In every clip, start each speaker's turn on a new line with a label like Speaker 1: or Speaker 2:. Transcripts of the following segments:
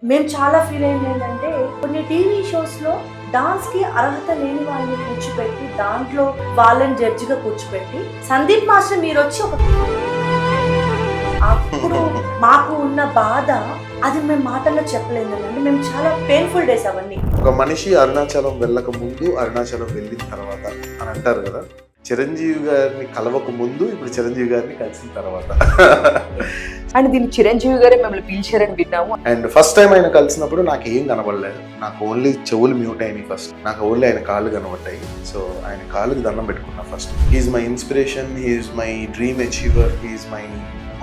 Speaker 1: మేము చాలా ఫీల్ అయింది ఏంటంటే కొన్ని టీవీ షోస్‌లో డాన్స్‌కి అర్హత లేని వాళ్ళని కూర్చోపెట్టి, దాంట్లో వాళ్ళని జడ్జిగా కూర్చోపెట్టి, సందీప్ మాస్టర్ మీరొచ్చి అప్పుడు మాకు ఉన్న బాధ అది మేము మాటల్లో చెప్పలేమండి. మేము చాలా పెయిన్‌ఫుల్ డేస్ అవన్నీ.
Speaker 2: ఒక మనిషి అరుణాచలం వెళ్ళక ముందు, అరుణాచలం వెళ్ళిన తర్వాత అని అంటారు కదా. చిరంజీవి గారిని కలవక ముందు, ఇప్పుడు చిరంజీవి గారిని కలిసిన తర్వాత.
Speaker 3: అండ్ దీన్ని చిరంజీవి గారే మిమ్మల్ని పిలిచారని విన్నాము.
Speaker 2: అండ్ ఫస్ట్ టైం ఆయన కలిసినప్పుడు నాకు ఏం కనబడలేదు. నాకు ఓన్లీ చెవులు మ్యూట్ అయినాయి ఫస్ట్. నాకు ఓన్లీ ఆయన కాళ్ళు కనబడ్డాయి. సో ఆయన కాళ్ళకి దండం పెట్టుకున్నా first. He is my inspiration, he is my dream achiever, he is my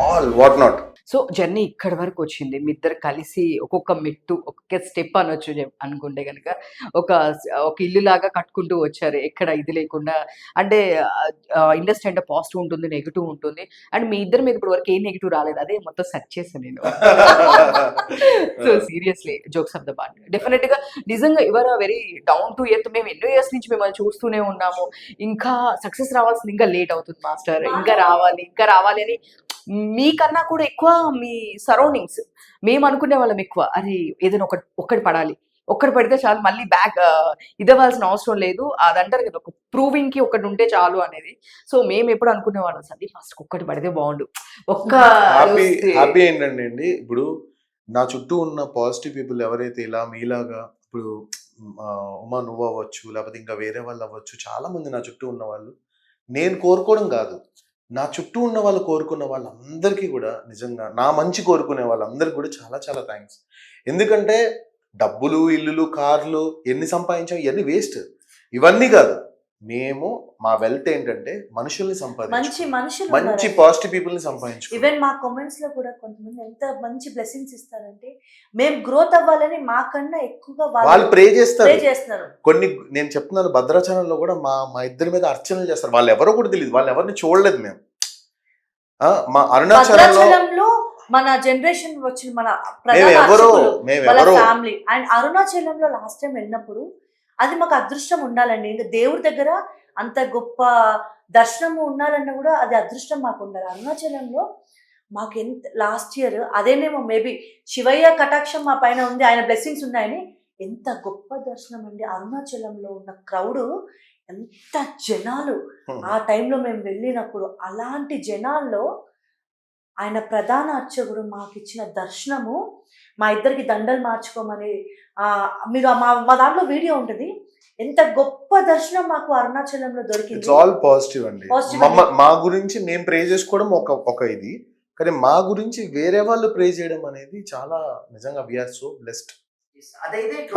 Speaker 2: all what not.
Speaker 3: So journey ఇక్కడి వరకు వచ్చింది. మీ ఇద్దరు కలిసి ఒక్కొక్క మెట్టు, ఒక్కొక్క స్టెప్ అనొచ్చు అనుకుంటే కనుక ఒక ఇల్లు లాగా కట్టుకుంటూ వచ్చారు. ఎక్కడ ఇది లేకుండా. అంటే ఇండస్ట్రీ అంటే పాజిటివ్ ఉంటుంది, నెగిటివ్ ఉంటుంది. అండ్ మీ ఇద్దరి మీద ఇప్పటి వరకు ఏ నెగిటివ్ రాలేదు. అదే మొత్తం సెర్చ్ చేశాను నేను. So seriously jokes of the part. Definite గా నిజంగా your very down to earth. మేము ఎన్నో ఇయర్స్ నుంచి మిమ్మల్ని చూస్తూనే ఉన్నాము. ఇంకా సక్సెస్ రావాల్సింది ఇంకా లేట్ అవుతుంది మాస్టర్. ఇంకా రావాలి అని మీకన్నా కూడా ఎక్కువ మీ సరౌండింగ్స్ మేము అనుకునే వాళ్ళం ఎక్కువ. అది ఏదైనా ఒక్కటి పడాలి, ఒక్కటి పడితే చాలు, మళ్ళీ బ్యాక్ ఇదవ్వాల్సిన అవసరం లేదు. అది అంటారు కదా, ఒక ప్రూవింగ్ కి ఒకటి ఉంటే చాలు అనేది. సో మేము ఎప్పుడు అనుకునే వాళ్ళం సందీప్ ఫస్ట్ ఒక్కటి పడితే బాగుండు.
Speaker 2: హ్యాపీ ఏంటంటే అండి, ఇప్పుడు నా చుట్టూ ఉన్న పాజిటివ్ పీపుల్ ఎవరైతే ఇలా మీలాగా ఇప్పుడు ఉమా నువ్వు అవ్వచ్చు, లేకపోతే ఇంకా వేరే వాళ్ళు అవ్వచ్చు, చాలా మంది నా చుట్టూ ఉన్న వాళ్ళు నేను కోరుకోవడం కాదు, నా చుట్టూ ఉన్న వాళ్ళు కోరుకున్న వాళ్ళందరికీ కూడా నిజంగా నా మంచి కోరుకునే వాళ్ళందరికీ కూడా చాలా చాలా థ్యాంక్స్. ఎందుకంటే డబ్బులు, ఇల్లులు, కార్లు ఎన్ని సంపాదించాం ఇవన్నీ వేస్ట్. ఇవన్నీ కాదు, మేము మా వెల్త్ ఏంటంటే మనుషుల్ని సంపాదించు, మంచి పాజిటివ్ పీపుల్ ని సంపాదించు.
Speaker 1: ఈవెన్ మా కామెంట్స్ లో కూడా కొంతమంది ఎంత మంచి బ్లెస్సింగ్స్ ఇస్తారంటే, మేము గ్రోత్ అవ్వాలని మాకన్నా ఎక్కువగా
Speaker 2: వాళ్ళు ప్రే చేస్తారు. కొన్ని నేను చెప్తున్నాను, భద్రాచలంలో కూడా మా ఇద్దరి మీద అర్చనలు చేస్తారు. వాళ్ళు ఎవరో కూడా తెలియదు, వాళ్ళు ఎవరిని చూడలేదు మేము. మా అరుణాచలంలో
Speaker 1: మన జనరేషన్ వచ్చిన మన ఫ్యామిలీ అండ్ అరుణాచలంలో లాస్ట్ టైం వెళ్ళినప్పుడు అది మాకు అదృష్టం ఉండాలండి. ఇంకా దేవుడి దగ్గర అంత గొప్ప దర్శనము ఉండాలన్నా కూడా అది అదృష్టం మాకు ఉండాలి. అరుణాచలంలో మాకు ఎంత లాస్ట్ ఇయర్ అదేనేమో మేబీ శివయ్య కటాక్షం మా పైన ఉంది, ఆయన బ్లెస్సింగ్స్ ఉన్నాయని ఎంత గొప్ప దర్శనం అండి. అరుణాచలంలో ఉన్న క్రౌడ్, ఎంత జనాలు ఆ టైంలో మేము వెళ్ళినప్పుడు. అలాంటి జనాల్లో ఆయన ప్రధాన అర్చకుడు మాకు ఇచ్చిన దర్శనము, మా ఇద్దరికి దండలు మార్చుకోమని మీరు మా దాంట్లో వీడియో ఉంటుంది. ఎంత గొప్ప దర్శనం మాకు అరుణాచలంలో దొరికింది.
Speaker 2: ఇట్స్ ఆల్ పాజిటివ్ అండి. మా గురించి మేము ప్రే చేసుకోవడం ఒక ఇది, కానీ మా గురించి వేరే వాళ్ళు ప్రే చేయడం అనేది చాలా నిజంగా వీఆర్ సో బ్లెస్డ్.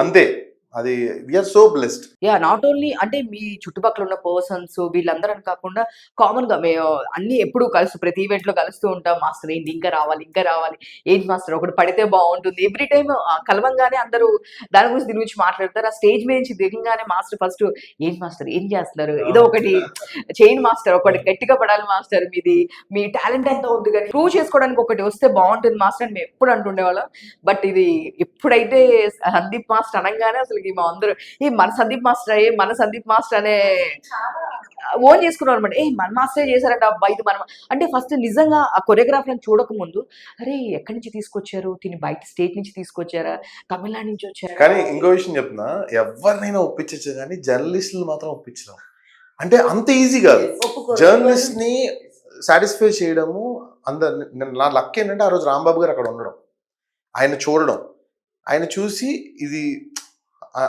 Speaker 2: అంతే, అది we are so blessed.
Speaker 3: Yeah, not only అంటే మీ చుట్టుపక్కల ఉన్న పర్సన్స్ వీళ్ళందరూ అని కాకుండా కామన్ గా మేము అన్ని ఎప్పుడు కలుస్తూ ప్రతి ఈవెంట్ లో కలుస్తూ ఉంటాం. మాస్టర్ ఏంటి ఇంకా రావాలి ఏంటి మాస్టర్ ఒకటి పడితే బాగుంటుంది. ఎవ్రీ టైమ్ కలవంగానే అందరూ దీని గురించి మాట్లాడతారు. ఆ స్టేజ్ మీద నుంచి దిగంగానే మాస్టర్ ఫస్ట్ ఏంటి మాస్టర్ ఏం చేస్తున్నారు, ఇదో ఒకటి చేయండి మాస్టర్, ఒకటి గట్టిగా పడాలి మాస్టర్, మీ టాలెంట్ ఎంత ఉంది కానీ ప్రూవ్ చేసుకోవడానికి ఒకటి వస్తే బాగుంటుంది మాస్టర్ అని మేము ఎప్పుడు అంటుండేవాళ్ళం. బట్ ఇది ఎప్పుడైతే సందీప్ మాస్టర్ అనగానే అసలు మా అందరూ మన సందీప్ మాస్టర్ అనే ఓన్ చేసుకున్నారు అనమాట. మన మాస్టరే చేశారంట అబ్బా ఇది మనం అంటే. ఫస్ట్ నిజంగా ఆ కొరియోగ్రాఫర్ చూడక ముందు అరే ఎక్కడి నుంచి తీసుకొచ్చారు, తిని బయట స్టేట్ నుంచి తీసుకొచ్చారా, తమిళనాడు నుంచి వచ్చారా.
Speaker 2: కానీ ఇంకో విషయం చెప్తున్నా, ఎవరినైనా ఒప్పించచ్చు కానీ జర్నలిస్టులు మాత్రం ఒప్పించడం అంటే అంత ఈజీ కాదు. జర్నలిస్ట్ ని సాటిస్ఫై చేయడము నా లక్ ఏంటంటే ఆ రోజు రాంబాబు గారు అక్కడ ఉండడం, ఆయన చూడడం, ఆయన చూసి ఇది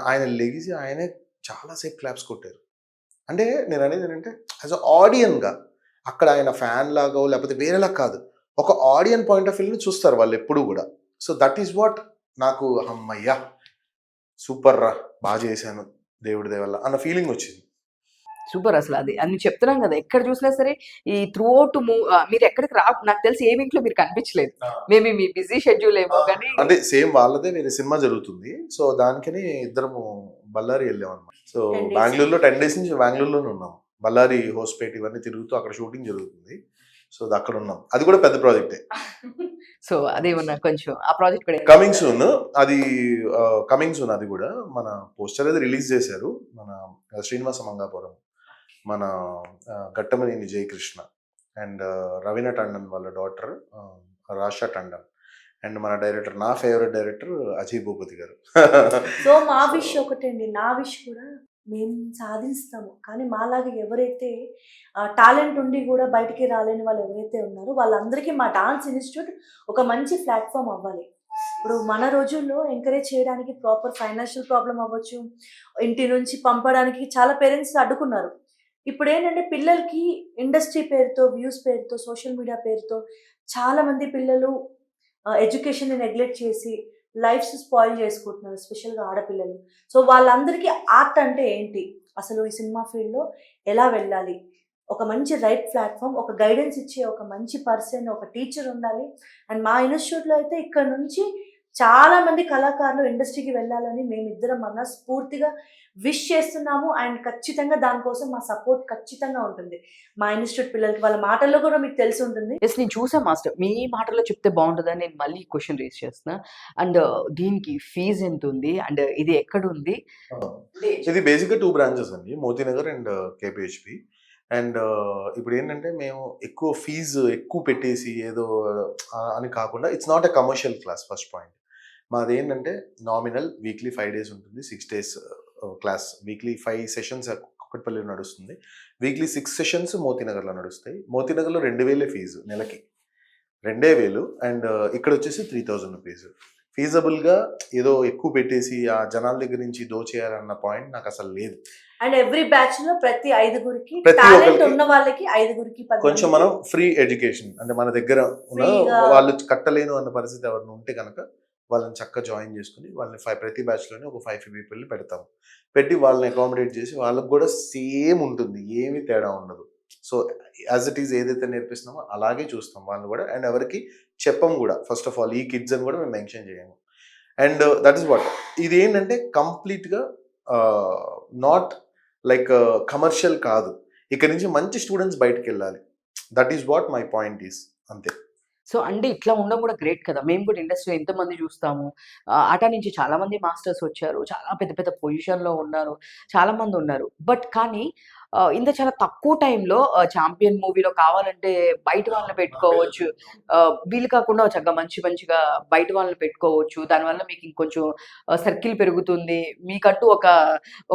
Speaker 2: ఆయన లెగిసి ఆయనే చాలాసేపు క్లాప్స్ కొట్టారు. అంటే నేను అనేది ఏంటంటే యాజ్ అ ఆడియన్గా అక్కడ ఆయన ఫ్యాన్ లాగా లేకపోతే వేరేలా కాదు, ఒక ఆడియన్ పాయింట్ ఆఫ్ వ్యూని చూస్తారు వాళ్ళు ఎప్పుడు కూడా. సో దట్ ఈస్ వాట్ నాకు అమ్మయ్యా సూపర్ రా, బాగా చేశాను దేవుడి దయ వల్ల అన్న ఫీలింగ్ వచ్చింది.
Speaker 3: సూపర్. అసలు అది అని చెప్తున్నాం కదా, ఎక్కడ చూసినా సరే ఈ త్రూ అవుట్ మీరు ఎక్కడికి నాకు తెలిసి ఏ ఇంట్లో మీరు కనిపించలేదు. మేబీ మీ బిజీ షెడ్యూల్ ఏమో కానీ.
Speaker 2: అంటే సేమ్ వాళ్ళదే వేరే సినిమా జరుగుతుంది. సో దానికని ఇద్దరము బళ్ళారి వెళ్ళాం అనమాట. సో బెంగళూరులో 10 days నుంచి బెంగళూరులోనే ఉన్నాం. బళ్ళారి హోస్పేట్ ఇవన్నీ తిరుగుతూ అక్కడ షూటింగ్ జరుగుతుంది. సో అక్కడ ఉన్నాం. అది కూడా పెద్ద ప్రాజెక్టే.
Speaker 3: సో అదేమన్నా కొంచెం ఆ ప్రాజెక్ట్ కూడా
Speaker 2: కమింగ్ సూన్. అది కూడా మన పోస్టర్ అయితే రిలీజ్ చేశారు. మన శ్రీనివాస మంగాపురం, మన ఘట్టమనేని జయకృష్ణ అండ్ రవీనా టండన్ వాళ్ళ డాటర్ రాషా టండన్ అండ్ మన డైరెక్టర్, నా ఫేవరెట్ డైరెక్టర్ అజయ్ భూపతి గారు.
Speaker 1: సో మా విష్ ఒకటండి, నా విష్ కూడా మేము సాధిస్తాము. కానీ మాలాగా ఎవరైతే టాలెంట్ ఉండి కూడా బయటికి రాలేని వాళ్ళు ఎవరైతే ఉన్నారో వాళ్ళందరికీ మా డాన్స్ ఇన్స్టిట్యూట్ ఒక మంచి ప్లాట్ఫామ్ అవ్వాలి. ఇప్పుడు మన రోజుల్లో ఎంకరేజ్ చేయడానికి ప్రాపర్ ఫైనాన్షియల్ ప్రాబ్లం అవ్వచ్చు, ఇంటి నుంచి పంపడానికి చాలా పేరెంట్స్ అడ్డుకున్నారు. ఇప్పుడు ఏంటంటే పిల్లలకి ఇండస్ట్రీ పేరుతో, వ్యూస్ పేరుతో, సోషల్ మీడియా పేరుతో చాలా మంది పిల్లలు ఎడ్యుకేషన్ని నెగ్లెక్ట్ చేసి లైఫ్స్ స్పాయిల్ చేసుకుంటున్నారు, ఎస్పెషల్గా ఆడపిల్లలు. సో వాళ్ళందరికీ ఆర్ట్ అంటే ఏంటి, అసలు ఈ సినిమా ఫీల్డ్లో ఎలా వెళ్ళాలి, ఒక మంచి రైట్ ప్లాట్ఫామ్, ఒక గైడెన్స్ ఇచ్చే ఒక మంచి పర్సన్, ఒక టీచర్ ఉండాలి. అండ్ మా ఇన్స్టిట్యూట్లో అయితే ఇక్కడ నుంచి చాలా మంది కళాకారులు ఇండస్ట్రీకి వెళ్ళాలని మేమిద్దరం మనస్ఫూర్తిగా విష్ చేస్తున్నాము. అండ్ ఖచ్చితంగా దానికోసం మా సపోర్ట్ ఖచ్చితంగా ఉంటుంది మా ఇన్స్టిట్యూట్ పిల్లలకి. వాళ్ళ మాటల్లో కూడా మీకు తెలిసి ఉంటుంది.
Speaker 3: ఎస్, నేను చూసా మాస్టర్. మీ మాటల్లో చెప్తే బాగుంటుందని నేను మళ్ళీ క్వశ్చన్ రేస్ చేస్తున్నా. అండ్ దీనికి ఫీజు ఎంత ఉంది, అండ్ ఇది ఎక్కడ ఉంది?
Speaker 2: ఇది బేసిక్గా 2 బ్రాంచెస్ అండి, మోతీనగర్ అండ్ కేపీహెచ్పి. అండ్ ఇప్పుడు ఏంటంటే మేము ఎక్కువ ఫీజు ఎక్కువ పెట్టేసి ఏదో అని కాకుండా, it's not a commercial class. First point మాది ఏంటంటే నామినల్, వీక్లీ 5 days ఉంటుంది, 6 days క్లాస్. వీక్లీ 5 sessions కుక్కట్పల్లిలో నడుస్తుంది, వీక్లీ 6 sessions మోతీనగర్లో నడుస్తాయి. మోతీనగర్లో 2000 ఫీజు నెలకి, 2000. అండ్ ఇక్కడ వచ్చేసి 3000 రూపీస్. ఫీజబుల్గా ఏదో ఎక్కువ పెట్టేసి ఆ జనాల దగ్గర నుంచి దోచేయాలన్న పాయింట్ నాకు అసలు లేదు.
Speaker 1: అండ్ ఎవ్రీ బ్యాచ్ లో ప్రతి 5గురికి
Speaker 2: ప్రతి
Speaker 1: టాలెంట్
Speaker 2: ఒక్కరికి
Speaker 1: ఉన్న వాళ్ళకి 5గురికి
Speaker 2: కొంచెం మనం ఫ్రీ ఎడ్యుకేషన్, అంటే మన దగ్గర ఉన్న
Speaker 1: ఫ్రీగా
Speaker 2: వాళ్ళు కట్టలేను అన్న పరిస్థితి ఎవరైనా ఉంటే కనుక వాళ్ళని చక్కగా జాయిన్ చేసుకుని వాళ్ళని ప్రతి బ్యాచ్లోనే ఒక 5 పీపుల్ని పెడతాం. పెట్టి వాళ్ళని అకామిడేట్ చేసి వాళ్ళకి కూడా సేమ్ ఉంటుంది, ఏమీ తేడా ఉండదు. సో యాజ్ ఇట్ ఈజ్ ఏదైతే నేర్పిస్తున్నామో అలాగే చూస్తాం వాళ్ళని కూడా. అండ్ ఎవరికి చెప్పం కూడా, ఫస్ట్ ఆఫ్ ఆల్ ఈ కిడ్స్ అని కూడా మేము మెన్షన్ చేయము. అండ్ దట్ ఈస్ వాట్, ఇది ఏంటంటే కంప్లీట్గా నాట్ లైక్ కమర్షియల్ కాదు. ఇక్కడ నుంచి మంచి స్టూడెంట్స్ బయటకు వెళ్ళాలి. That is what my point is, అంతే.
Speaker 3: సో అంటే ఇట్లా ఉండడం కూడా గ్రేట్ కదా. మేము కూడా ఇండస్ట్రీలో ఎంతమంది చూస్తాము, అట నుంచి చాలా మంది మాస్టర్స్ వచ్చారు, చాలా పెద్ద పెద్ద పొజిషన్లో ఉన్నారు, చాలా మంది ఉన్నారు. బట్ కానీ ఇంత చాలా తక్కువ టైంలో ఛాంపియన్ మూవీలో కావాలంటే బయట వాళ్ళని పెట్టుకోవచ్చు, వీళ్ళు కాకుండా చక్కగా మంచిగా బయట వాళ్ళని పెట్టుకోవచ్చు. దానివల్ల మీకు ఇంకొంచెం సర్కిల్ పెరుగుతుంది, మీకంటూ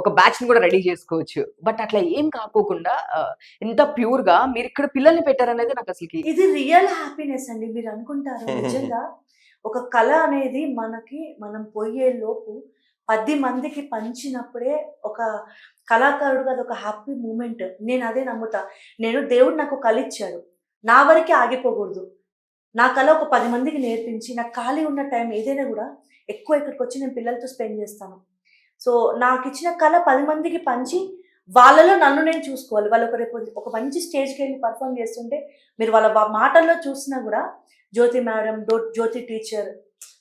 Speaker 3: ఒక బ్యాచ్ని కూడా రెడీ చేసుకోవచ్చు. బట్ అట్లా ఏం కాకోకుండా ఎంత ప్యూర్గా మీరు ఇక్కడ పిల్లల్ని పెట్టారనేది నాకు అసలుకి
Speaker 1: ఇది రియల్ హ్యాపీనెస్ అండి. మీరు అనుకుంటారు నిజంగా ఒక కళ అనేది మనం పోయే లోపు 10 మందికి పంచినప్పుడే ఒక కళాకారుడుగా అది ఒక హ్యాపీ మూమెంట్. నేను అదే నమ్ముతా. దేవుడు నాకు కళ ఇచ్చాడు, నా వరకే ఆగిపోకూడదు. నా కళ ఒక 10 మందికి నేర్పించి, నాకు ఖాళీ ఉన్న టైం ఏదైనా కూడా ఎక్కువ ఇక్కడికి వచ్చి నేను పిల్లలతో స్పెండ్ చేస్తాను. సో నాకు ఇచ్చిన కళ 10 మందికి పంచి వాళ్ళలో నన్ను నేను చూసుకోవాలి. వాళ్ళు రేపు ఒక మంచి స్టేజ్కి వెళ్ళి పర్ఫామ్ చేస్తుంటే మీరు వాళ్ళ మాటల్లో చూసినా కూడా జ్యోతి మేడం, జ్యోతి టీచర్.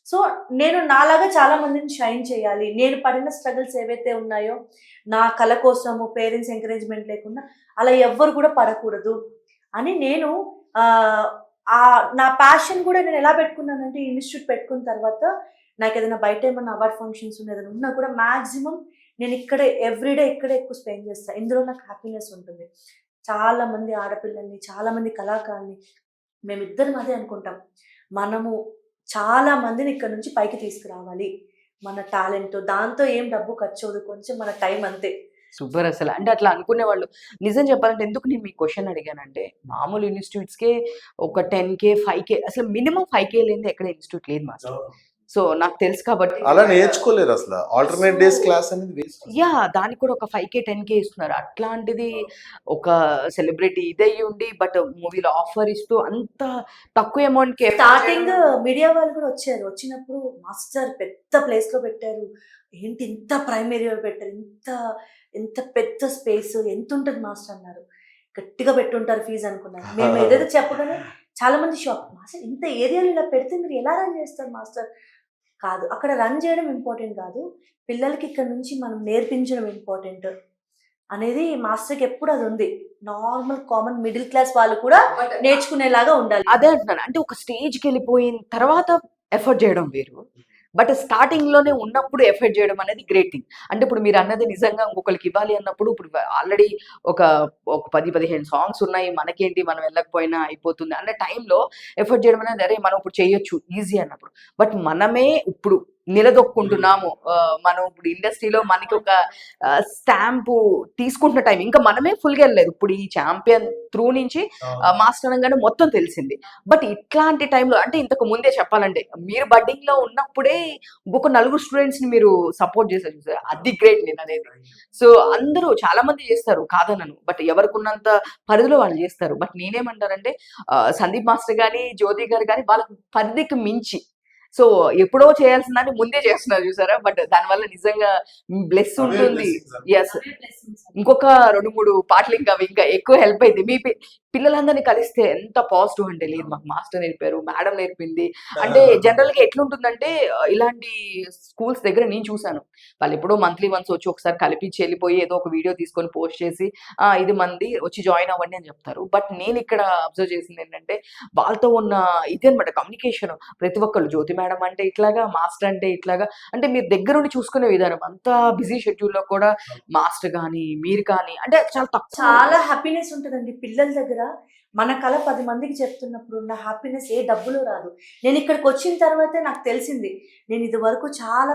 Speaker 1: సో నేను నాలాగా చాలా మందిని షైన్ చేయాలి. నేను పడిన స్ట్రగుల్స్ ఏవైతే ఉన్నాయో నా కళ కోసము పేరెంట్స్ ఎంకరేజ్మెంట్ లేకుండా అలా ఎవ్వరు కూడా పడకూడదు అని నేను నా ప్యాషన్ కూడా నేను ఎలా పెట్టుకున్నానంటే, ఇన్స్టిట్యూట్ పెట్టుకున్న తర్వాత నాకు ఏదైనా బయట ఏమన్నా అవార్డ్ ఫంక్షన్స్ ఏదైనా ఉన్నా కూడా మ్యాక్సిమం నేను ఎవ్రీడే ఇక్కడే ఎక్కువ స్పెండ్ చేస్తాను. ఇందులో నాకు హ్యాపీనెస్ ఉంటుంది. చాలా మంది ఆడపిల్లల్ని, చాలా మంది కళాకారుల్ని మేమిద్దరం అదే అనుకుంటాం, మనము చాలా మందిని ఇక్కడ నుంచి పైకి తీసుకురావాలి మన టాలెంట్. దాంతో ఏం డబ్బు ఖర్చు అవ్వదు, కొంచెం మన టైం అంతే.
Speaker 3: సూపర్ అసలు. అంటే అట్లా అనుకునే వాళ్ళు నిజం చెప్పాలంటే, ఎందుకు నేను మీ క్వశ్చన్ అడిగానంటే, మామూలు ఇన్స్టిట్యూట్స్కే ఒక 10K 5K, అసలు మినిమం 5K లేనిది ఎక్కడ ఇన్స్టిట్యూట్ లేదు మాస్టర్. సో నాకు తెలుసు కాబట్టి
Speaker 2: అలా నేర్చుకోలేరు అసలు. ఆల్టర్నేట్ డేస్ క్లాస్ అనేది వేస్ట్.
Speaker 3: యా, దానికి కూడా ఒక 5K 10K ఇస్తున్నారు. అట్లాంటిది ఒక సెలబ్రిటీ ఇదయ్యి ఉండి బట్ మూవీలో ఆఫర్ ఇస్తూ అంత తక్కువ అమౌంట్కి
Speaker 1: స్టార్టింగ్ మీడియా వాళ్ళు కూడా వచ్చారు. వచ్చినప్పుడు మాస్టర్ పెద్ద ప్లేస్ లో పెట్టారు, ఏంటి ఇంత ప్రైమ్ ఏరియాలో పెట్టారు, ఎంత పెద్ద స్పేస్, ఎంత ఉంటుంది మాస్టర్ అన్నారు. గట్టిగా పెట్టుంటారు ఫీజు అనుకున్నారు. మేము ఏదైతే చెప్పగానే చాలా మంది షాక్, మాస్టర్ ఇంత ఏరియాలో ఇలా పెడితే మీరు ఎలా రన్ చేస్తారు మాస్టర్? కాదు, అక్కడ రన్ చేయడం ఇంపార్టెంట్ కాదు, పిల్లలకి ఇక్కడ నుంచి మనం నేర్పించడం ఇంపార్టెంట్ అనేది మాస్టర్కి ఎప్పుడు అది ఉంది. నార్మల్ కామన్ మిడిల్ క్లాస్ వాళ్ళు కూడా నేర్చుకునేలాగా ఉండాలి.
Speaker 3: అదే అంటున్నాను. అంటే ఒక స్టేజ్కి వెళ్ళిపోయిన తర్వాత ఎఫర్ట్ చేయడం వేరు, బట్ స్టార్టింగ్‌లోనే ఉన్నప్పుడు ఎఫర్ట్ చేయడం అనేది గ్రేట్ థింగ్. అంటే ఇప్పుడు మీరు అన్నది నిజంగా ఇంకొకళ్ళకి ఇవ్వాలి అన్నప్పుడు ఇప్పుడు ఆల్రెడీ ఒక, ఒక 10, 15 సాంగ్స్ ఉన్నాయి. మనకేంటి మనం వెళ్ళకపోయినా అయిపోతుంది అన్న టైంలో ఎఫర్ట్ చేయడం అనేది అరే! మనం ఇప్పుడు చేయొచ్చు ఈజీ అన్నప్పుడు. బట్ మనమే ఇప్పుడు నిలదొక్కుంటున్నాము. మనం ఇప్పుడు ఇండస్ట్రీలో మనకొక స్టాంపు తీసుకుంటున్న టైం ఇంకా మనమే ఫుల్‌గా ఎళ్ళలేదు. ఇప్పుడు ఈ ఛాంపియన్ త్రూ నుంచి మాస్టర్ అనంగానే మొత్తం తెలిసింది. బట్ ఇట్లాంటి టైంలో అంటే ఇంతకు ముందే చెప్పాలంటే మీరు బడ్డింగ్‌లో ఉన్నప్పుడే ఇంకొక నలుగురు స్టూడెంట్స్‌ని మీరు సపోర్ట్ చేశారు చూసారా? అది గ్రేట్ నేననేది. సో, అందరూ చాలా మంది చేస్తారు కాదనను. బట్ ఎవరికున్నంత పరిధిలో వాళ్ళు చేస్తారు. బట్ నేనేమంటానంటే సందీప్ మాస్టర్ గాని, జ్యోతి గారు గాని వాళ్ళ పరిధికి మించి సో, ఎప్పుడో చేయాల్సిన దాన్ని ముందే చేస్తున్నారు చూసారా? బట్ దానివల్ల నిజంగా బ్లెస్ ఉంటుంది. యెస్. ఇంకొక 2, 3 పాటలు ఇంకా అవి ఇంకా ఎక్కువ హెల్ప్ అయిద్ది. మీ పిల్లలందరిని కలిస్తే ఎంత పాజిటివ్ అంటే లేదు మాకు మాస్టర్ నేర్పారు, మేడం నేర్పింది. అంటే జనరల్‌గా ఎట్లుంటుందంటే ఇలాంటి స్కూల్స్ దగ్గర నేను చూసాను. వాళ్ళెప్పుడో మంత్లీ వన్స్ వచ్చి ఒకసారి కలిపిచ్చి ఎళ్ళిపోయి ఏదో ఒక వీడియో తీసుకొని పోస్ట్ చేసి ఇది మనది వచ్చి జాయిన్ అవ్వండి అని చెప్తారు. బట్ నేనిక్కడ అబ్జర్వ్ చేసిందేంటంటే వాళ్ళతో ఉన్న ఇదనమాట కమ్యూనికేషన్. ప్రతి ఒక్కళ్ళు జ్యోతి మేడం అంటే ఇట్లాగా, మాస్టర్ అంటే ఇట్లాగా అంటే మీరు దగ్గరుండి చూసుకునే విధానం. అంత బిజీ షెడ్యూల్‌లో కూడా మాస్టర్ గాని, మీరు కానీ అంటే చాలా తక్కువ
Speaker 1: చాలా హ్యాపీనెస్ ఉంటదండి పిల్లల దగ్గర. మన కళ 10 మందికి చెప్తున్నప్పుడు ఉన్న హ్యాపీనెస్ ఏ డబ్బులో రాదు. నేను ఇక్కడికొచ్చిన తర్వాతే నాకు తెలిసింది. నేను ఇదివరకు చాలా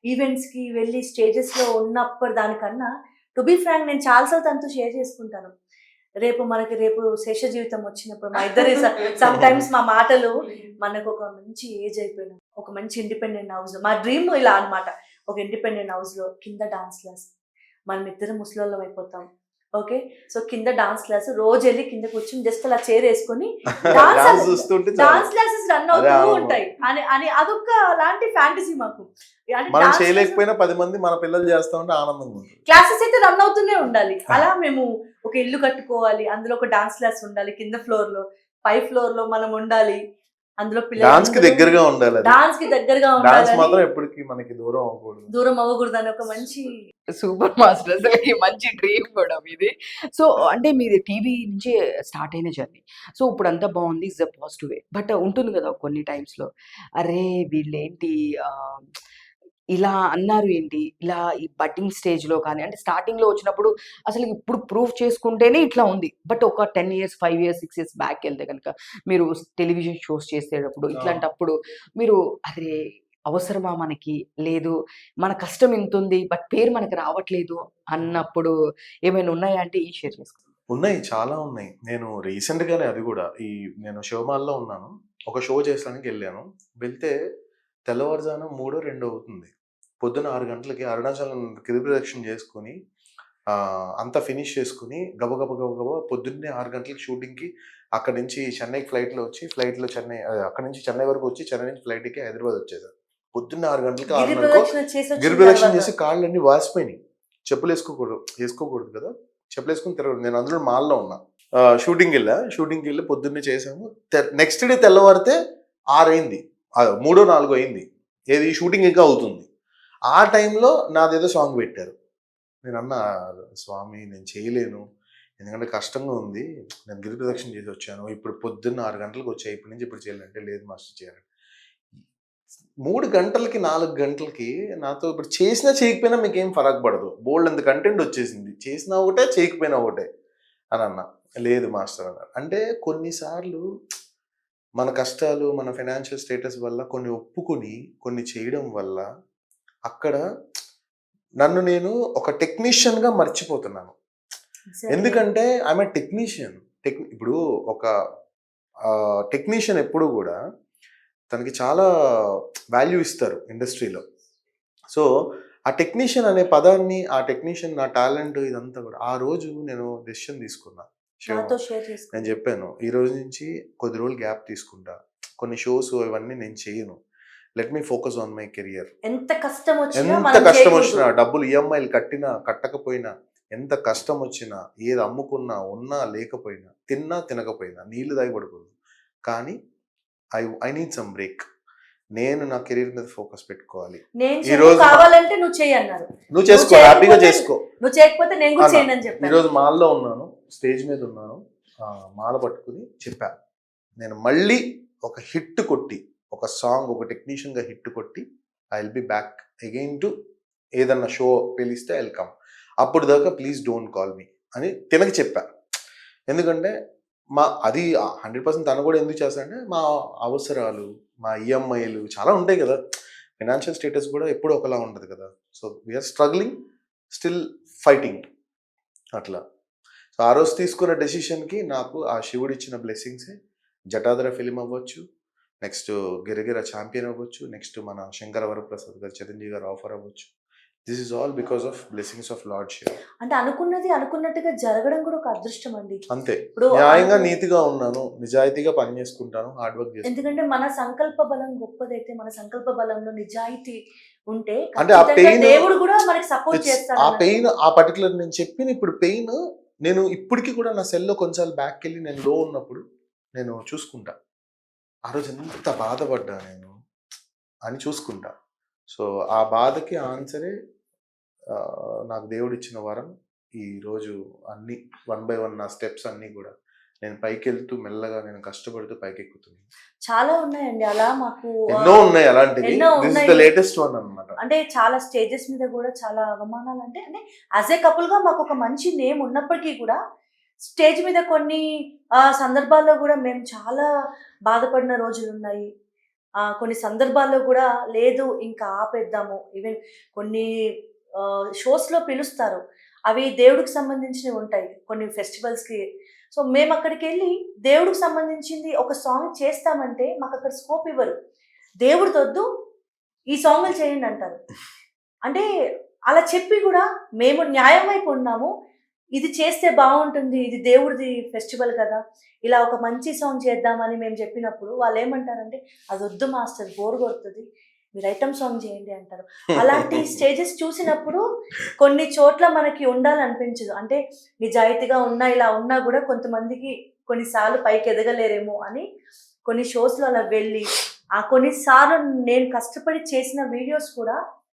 Speaker 1: ఈవెంట్స్‌కి వెళ్ళి స్టేజెస్‌లో ఉన్నప్పుడు దానికన్నా టు బీ ఫ్రాంక్ నేను చాలా సార్లు తనతో షేర్ చేసుకుంటాను. రేపు శేష జీవితం వచ్చినప్పుడు మా ఇద్దరి సమ్ టైమ్స్ మా మాటలు మనకు ఒక మంచి ఏజ్ అయిపోయిన ఒక మంచి ఇండిపెండెంట్ హౌస్ మా డ్రీమ్ ఇలా అన్నమాట. ఒక ఇండిపెండెంట్ హౌస్‌లో కింద డాన్స్ క్లాస్. మనం ఇద్దరం ముసలోళ్ళం అయిపోతాం. ఓకే. సో, కింద డాన్స్ క్లాస్ రోజెళ్ళి కింద కూర్చొని జస్ట్ అలా చైర్ యేసుకొని
Speaker 2: డాన్స్ చూస్తుంటే
Speaker 1: డాన్స్ క్లాసెస్ రన్ అవుతూ
Speaker 2: అవును.
Speaker 1: ఉంటాయి. అని అదొక లాంటి ఫ్యాంటసీ మాకు. అంటే
Speaker 2: మనం
Speaker 1: డాన్స్
Speaker 2: చేయలేకపోయినా 10 మంది మన పిల్లలు చేస్తా ఉంటే ఆనందంగా ఉంటుంది.
Speaker 1: క్లాసెస్ అయితే రన్ అవుతూనే ఉండాలి. అలా మేము ఒక ఇల్లు కట్టుకోవాలి. అందులో ఒక డాన్స్ క్లాస్ ఉండాలి. కింద ఫ్లోర్‌లో, పై ఫ్లోర్‌లో మనం ఉండాలి. అందులో
Speaker 2: డాన్స్ కి దగ్గరగా ఉండాలి అది.
Speaker 1: డాన్స్ కి దగ్గరగా
Speaker 2: డాన్స్ మాత్రం
Speaker 1: ఉండాలని
Speaker 2: ఎప్పటికీ మనకి దూరం అవ్వకూడదు.
Speaker 1: దూరం అవ్వకూడదని ఒక మంచి
Speaker 3: సూపర్ మాస్టర్ అసలకి మంచి డ్రీమ్ కూడా మీది. సో, అంటే మీది టీవీ నుంచే స్టార్ట్ అయిన జర్నీ. సో, ఇప్పుడంతా బావుంది. It's a positive way. But ఉంటుంది గదా! కొన్ని టైమ్స్‌లో అరే! వీళ్ళేంటి ఆహ్, ఇలా అన్నారు ఏంటి? ఇలా ఈ బడ్డింగ్ స్టేజ్‌లో కానీ అంటే స్టార్టింగ్‌లో వచ్చినప్పుడు అసలు ఇప్పుడు ప్రూవ్ చేసుకుంటేనే ఇట్లా ఉంది. బట్ ఒక 10 ఇయర్స్, 5 ఇయర్స్, 6 ఇయర్స్ బ్యాక్‌కెళ్తే గనక మీరు టెలివిజన్ షోస్ చేసేటప్పుడు ఇట్లాంటప్పుడు మీరు అరే! అవసరమా మనకి? లేదు మన కష్టం ఇంతుంది. బట్ పేరు మనకు రావట్లేదు అన్నప్పుడు ఏమైనా ఉన్నాయా అంటే ఏం షేర్ చేసుకోండి?
Speaker 2: ఉన్నాయి. చాలా ఉన్నాయి. నేను రీసెంట్ గానే అది గూడా నేను శివమాల్లో ఉన్నాను. ఒక షో చేసడానికి ఎళ్ళాను. వెళ్తే తెల్లవారుజామున 3, 2 అవుతుంది. పొద్దున 6 గంటలకి అరుణాచలం గిరిప్రదక్షిణ చేసుకొని అంతా ఫినిష్ చేసుకొని గబగబా పొద్దున్నే 6 గంటలకి షూటింగ్‌కి అక్కడి నుంచి చెన్నైకి ఫ్లైట్‌లో వచ్చి ఫ్లైట్‌లో అక్కడి నుంచి చెన్నై వరకు వచ్చి చెన్నై నుంచి ఫ్లైట్ ఎక్కి హైదరాబాద్ వచ్చేసాను. పొద్దున్న 6 గంటలకి
Speaker 1: గిరి
Speaker 2: 6:30కో
Speaker 1: ప్రదక్షిణ చేసొచ్చిన
Speaker 2: గిరిప్రదక్షిణ
Speaker 1: తర్వాత
Speaker 2: చేసి కాళ్ళన్నీ వాసిపోయినాయి. ఏసుకోకూడదు కదా! చెప్పులేసుకొని తిరగకూడదు. నేను అందులో మాల్‌లో ఉన్నా. షూటింగ్‌కెళ్ళి పొద్దున్నే చేశాము. నెక్స్ట్ డే తెల్లవారితే 6 అయింది. 3, 4 అయింది. ఏది షూటింగ్ ఇంకా అవుతుంది. ఆ టైంలో నాదేదో సాంగ్ పెట్టారు. నేనన్నా స్వామి నేను చేయలేను. ఎందుకంటే కష్టంగా ఉంది. నేను గిరిప్రదక్షిణ చేసి వచ్చాను. ఇప్పుడు పొద్దున్న 6 గంటలకు వచ్చా. ఇప్పటి నుంచి ఎప్పుడు చేయాలంటే లేదు మాస్టర్ చేయాలి. 3 గంటలకి, 4 గంటలకి నాతో ఇప్పుడు చేసినా చేయకపోయినా మీకేం ఫరక్ పడదు. బోలెడంత కంటెంట్ వచ్చేసింది. చేసినా ఒకటే, చేయకపోయినా ఒకటే అని అన్నా. లేదు మాస్టర్ అన్నారు. అంటే కొన్నిసార్లు మన కష్టాలు, మన ఫైనాన్షియల్ స్టేటస్ వల్ల కొన్ని ఒప్పుకొని, కొన్ని చేయడం వల్ల అక్కడ నన్ను నేను ఒక టెక్నీషియన్‌గా మర్చిపోతున్నాను. ఎందుకంటే ఐయామ్ ఎ టెక్నీషియన్. ఇప్పుడు ఒక టెక్నీషియన్ ఎప్పుడు గూడా తనకి చాలా వాల్యూ ఇస్తారు ఇండస్ట్రీలో. సో, ఆ టెక్నీషియన్ అనే పదాన్ని, ఆ టెక్నీషియన్ నా టాలెంట్ ఇదంతా గూడా ఆ రోజు నేను డెసిషన్ తీసుకున్నా.
Speaker 1: నాతో షేర్ చేసుకో.
Speaker 2: నేను చెప్పాను. ఈ రోజు నుంచి కొద్ది రోజులు గ్యాప్ తీసుకుంటా. కొన్ని షోస్ ఇవన్నీ నేను చేయను. Let me focus on my career.
Speaker 1: ఎంత కష్టం వచ్చినా
Speaker 2: ఎంత
Speaker 1: మనం
Speaker 2: కష్టం
Speaker 1: చేయకూడదు.
Speaker 2: వచ్చినా, డబ్బులు ఈఎంఐలు కట్టినా, కట్టకపోయినా, ఎంత కష్టం వచ్చినా, ఏది అమ్ముకున్నా, ఉన్నా, లేకపోయినా, తిన్నా, తినకపోయినా, నీళ్లు తాగి పడుకోదు. కానీ ఐ నీడ్ సమ్ బ్రేక్. నేను నా కెరీర్ మీద ఫోకస్ పెట్టుకోవాలి.
Speaker 1: నేను
Speaker 2: ఈ రోజు
Speaker 1: కావాలంటే నువ్వు చెయ్యి అన్నారు.
Speaker 2: నువ్వు చేసుకో,
Speaker 1: నువ్వు
Speaker 2: హ్యాపీగా
Speaker 1: చేయకపోతే-
Speaker 2: చేసుకో.
Speaker 1: నువ్వు చేయకపోతే నేను కూడా
Speaker 2: అన్నా.
Speaker 1: చేయనని చెప్పాను.
Speaker 2: ఈరోజు మాల్లో ఉన్నాను, స్టేజ్ మీద ఉన్నాను. మాల పట్టుకుని చెప్పా, నేను మళ్ళీ ఒక హిట్ కొట్టి ఒక సాంగ్ ఒక టెక్నీషియన్ గా హిట్ కొట్టి I will be back again to ఏదన్నా షో పిలిస్తే ఐ విల్ కమ్. అప్పుడు దాకా ప్లీజ్ డోంట్ కాల్ మీ అని తినకి చెప్పా. ఎందుకంటే అది 100% తను కూడా ఎందుకు చేస్తాడంటే మా అవసరాలు, మా ఈఎంఐలు చాలా ఉంటాయి కదా, ఫైనాన్షియల్ స్టేటస్ కూడా ఎప్పుడు ఒకలా ఉండదు కదా. So we are struggling, still fighting అట్లా. సో ఆ రోజు తీసుకున్న డెసిషన్కి నాకు ఆ శివుడు ఇచ్చిన బ్లెస్సింగ్సే. జటాధర ఫిలిం అవ్వచ్చు, నెక్స్ట్ గిరగిర ఛాంపియన్ అవ్వచ్చు, నెక్స్ట్ మన శంకర వరప్రసాద్ గారు, చిరంజీవి గారు ఆఫర్ అవ్వచ్చు. This is all because of blessings of Lord Shiva.
Speaker 1: అంటే అనుకున్నది అనుకున్నట్టుగా జరగడం కూడా ఒక అదృష్టం అండి.
Speaker 2: అంతే,
Speaker 1: ఇప్పుడు
Speaker 2: న్యాయంగా నీతిగా ఉన్నాను, నిజాయితీగా పని చేసుకుంటాను, హార్డ్ వర్క్ చేస్తాను.
Speaker 1: ఎందుకంటే మన సంకల్ప బలం గొప్పదైతే, మన సంకల్ప బలంలో నిజాయితీ ఉంటే
Speaker 2: అంటే ఆ
Speaker 1: ఖచ్చితంగా
Speaker 2: pain-
Speaker 1: దేవుడు కూడా మనకి సపోర్ట్ చేస్తాడు.
Speaker 2: ఆ పెయిన్, ఆ పర్టికులర్ నేను చెప్పిన ఇప్పుడు పెయిన్ నేను ఇప్పటికీ కూడా నా సెల్లో కొంచెం బ్యాక్ వెళ్ళి నేను లో ఉన్నప్పుడు నేను చూసుకుంటా, ఆ రోజు ఎంత బాధపడ్డా నేను అని చూసుకుంటా. సో ఆ బాధకి ఆన్సరే నాకు దేవుడు ఇచ్చిన వరం. ఈ రోజు అన్ని 1 by 1 నా స్టెప్స్ అన్నీ కూడా నేను పైకి వెళ్తూ మెల్లగా నేను కష్టపడుతూ పైకి ఎక్కుతున్నాను.
Speaker 1: చాలా ఉన్నాయండి అలా మాకు.
Speaker 2: ఎన్నో ఉన్నాయి అలాంటివి.
Speaker 1: ఎన్నో
Speaker 2: దిస్ ఇస్ ద
Speaker 1: ఉన్నాయి.
Speaker 2: లేటెస్ట్ వన్ అన్నమాట.
Speaker 1: అంటే చాలా స్టేజెస్ మీద కూడా చాలా అవమానాలు, అంటే యాజ్ ఏ కపుల్ గా మాకు ఒక మంచి నేమ్ ఉన్నప్పటికీ కూడా స్టేజ్ మీద కొన్ని సందర్భాల్లో కూడా మేము చాలా బాధపడిన రోజులు ఉన్నాయి. కొన్ని సందర్భాల్లో కూడా లేదు ఇంకా ఆపేద్దాము. ఈవెన్ కొన్ని షోస్లో పిలుస్తారు, అవి దేవుడికి సంబంధించినవి ఉంటాయి కొన్ని ఫెస్టివల్స్కి. సో మేము అక్కడికి వెళ్ళి దేవుడికి సంబంధించింది ఒక సాంగ్ చేస్తామంటే మాకు అక్కడ స్కోప్ ఇవ్వరు. దేవుడితో వద్దు, ఈ సాంగ్లు చేయండి అంటారు. అంటే అలా చెప్పి కూడా మేము న్యాయం వైపు ఉన్నాము, ఇది చేస్తే బాగుంటుంది, ఇది దేవుడిది ఫెస్టివల్ కదా, ఇలా ఒక మంచి సాంగ్ చేద్దామని మేము చెప్పినప్పుడు వాళ్ళు ఏమంటారంటే అది వద్దు మాస్టర్, బోర్ కొడుతుంది, మీరు ఐటమ్ సాంగ్ చేయండి అంటారు. అలాంటి స్టేజెస్ చూసినప్పుడు కొన్ని చోట్ల మనకి ఉండాలనిపించదు. అంటే నిజాయితీగా ఉన్నా ఇలా ఉన్నా కూడా కొంతమందికి కొన్నిసార్లు పైకి ఎదగలేరేమో అని కొన్ని షోస్లో అలా వెళ్ళి కొన్నిసార్లు నేను కష్టపడి చేసిన వీడియోస్ కూడా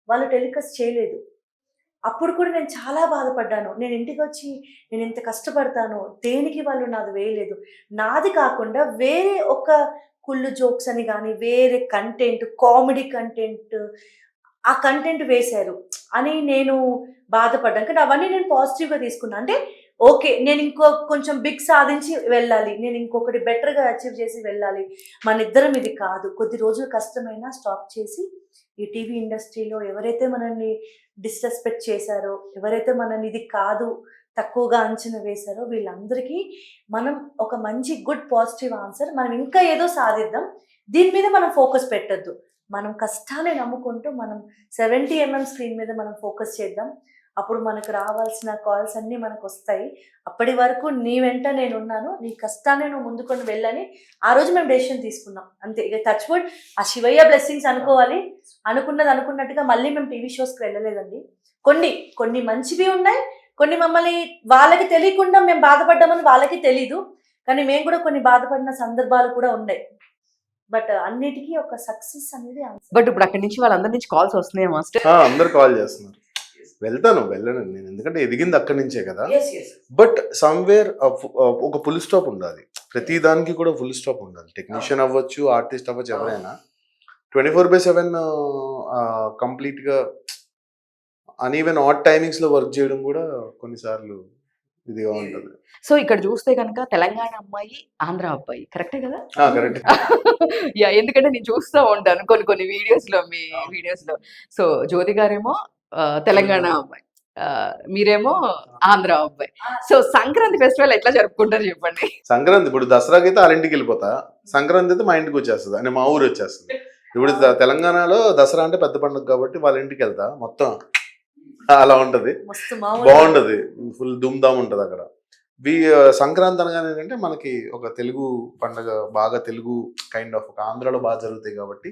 Speaker 1: వాళ్ళు టెలికాస్ట్ చేయలేదు. అప్పుడు కూడా నేను చాలా బాధపడ్డాను. నేను ఇంటికి వచ్చి నేను ఎంత కష్టపడతాను, దేనికి వాళ్ళు నాది వేయలేదు. నాది కాకుండా వేరే ఒక కుళ్ళు జోక్స్ అని కానీ వేరే కంటెంట్, కామెడీ కంటెంట్, ఆ కంటెంట్ వేశారు అని నేను బాధపడ్డాను. కానీ అవన్నీ నేను పాజిటివ్గా తీసుకున్నాను. అంటే ఓకే, నేను ఇంకో కొంచెం బిగ్ సాధించి వెళ్ళాలి, నేను ఇంకొకటి బెటర్గా అచీవ్ చేసి వెళ్ళాలి, మన ఇద్దరం ఇది కాదు, కొద్ది రోజులు కష్టమైనా స్టాప్ చేసి ఈ టీవీ ఇండస్ట్రీలో ఎవరైతే మనల్ని డిస్రెస్పెక్ట్ చేశారో, ఎవరైతే మనల్ని ఇది కాదు తక్కువగా అంచనా వేశారో వీళ్ళందరికీ మనం ఒక మంచి గుడ్ పాజిటివ్ ఆన్సర్, మనం ఇంకా ఏదో సాధిద్దాం, దీని మీద మనం ఫోకస్ పెట్టద్దు, మనం కష్టాన్ని నమ్ముకుంటూ మనం 70mm స్క్రీన్ మీద మనం ఫోకస్ చేద్దాం. అప్పుడు మనకు రావాల్సిన కాల్స్ అన్నీ మనకు వస్తాయి. అప్పటి వరకు నీ వెంట నేను ఉన్నాను, నీ కష్టాన్ని నువ్వు ముందుకొని వెళ్ళని ఆ రోజు మేము డెసిషన్ తీసుకున్నాం. అంతే, ఇక టచ్ వుడ్ ఆ శివయ్య బ్లెస్సింగ్స్ అనుకోవాలి. అనుకున్నది అనుకున్నట్టుగా మళ్ళీ మేము టీవీ షోస్కి వెళ్ళలేదండి. కొన్ని మంచివి ఉన్నాయి, కొన్ని మమ్మల్ని వాళ్ళకి తెలియకుండా మేము బాధపడ్డామని వాళ్ళకి తెలీదు, కానీ మేము కూడా కొన్ని బాధపడిన సందర్భాలు కూడా ఉన్నాయి. బట్ అన్నిటికీ ఒక సక్సెస్ అనేది.
Speaker 3: బట్ ఇప్పుడు అక్కడి నుంచి వాళ్ళందరి నుంచి కాల్స్ వస్తున్నాయి మాస్టర్?
Speaker 2: అందరు కాల్ చేస్తున్నారు. వెళ్ళను నేను, ఎందుకంటే ఎదిగింది అక్కడి నుంచే కదా. బట్ సమ్వేర్ ఒక ఫుల్ స్టాప్ ఉండాలి, ప్రతి దానికి కూడా ఫుల్ స్టాప్ ఉండాలి. టెక్నీషియన్ అవ్వచ్చు, ఆర్టిస్ట్ అవ్వచ్చు, ఎవరైనా 24/7 కంప్లీట్ గా అన్ఈవెన్ ఆడ్ టైమింగ్స్ లో వర్క్ చేయడం కూడా కొన్నిసార్లు ఇదిగా ఉంటుంది.
Speaker 3: సో ఇక్కడ చూస్తే కనుక తెలంగాణ అమ్మాయి, ఆంధ్ర అబ్బాయి, కరెక్టే కదా?
Speaker 2: కరెక్ట్.
Speaker 3: యా, ఎందుకంటే నేను చూస్తూ ఉంటాను కొన్ని వీడియోస్ లో, మీ వీడియోస్ లో. సో జ్యోతి గారేమో తెలంగాణ అమ్మాయి, మీరేమో ఆంధ్ర అబ్బాయి. సో సంక్రాంతి ఫెస్టివల్ ఎట్లా జరుపుకుంటారు చెప్పండి?
Speaker 2: సంక్రాంతి ఇప్పుడు దసరాకి అయితే వాళ్ళ ఇంటికి వెళ్ళిపోతా, సంక్రాంతి అయితే మా ఇంటికి వచ్చేస్తుంది, అంటే మా ఊరు వచ్చేస్తుంది. ఇప్పుడు తెలంగాణలో దసరా అంటే పెద్ద పండుగ కాబట్టి వాళ్ళ ఇంటికి వెళ్తా, మొత్తం అలా ఉంటది, బాగుంటది, ఫుల్ ధూమ్ధామ్ ఉంటది అక్కడ. సంక్రాంతి అనగానే ఏంటంటే మనకి ఒక తెలుగు పండుగ, బాగా తెలుగు కైండ్ ఆఫ్, ఒక ఆంధ్రాలో బాగా జరుగుతాయి కాబట్టి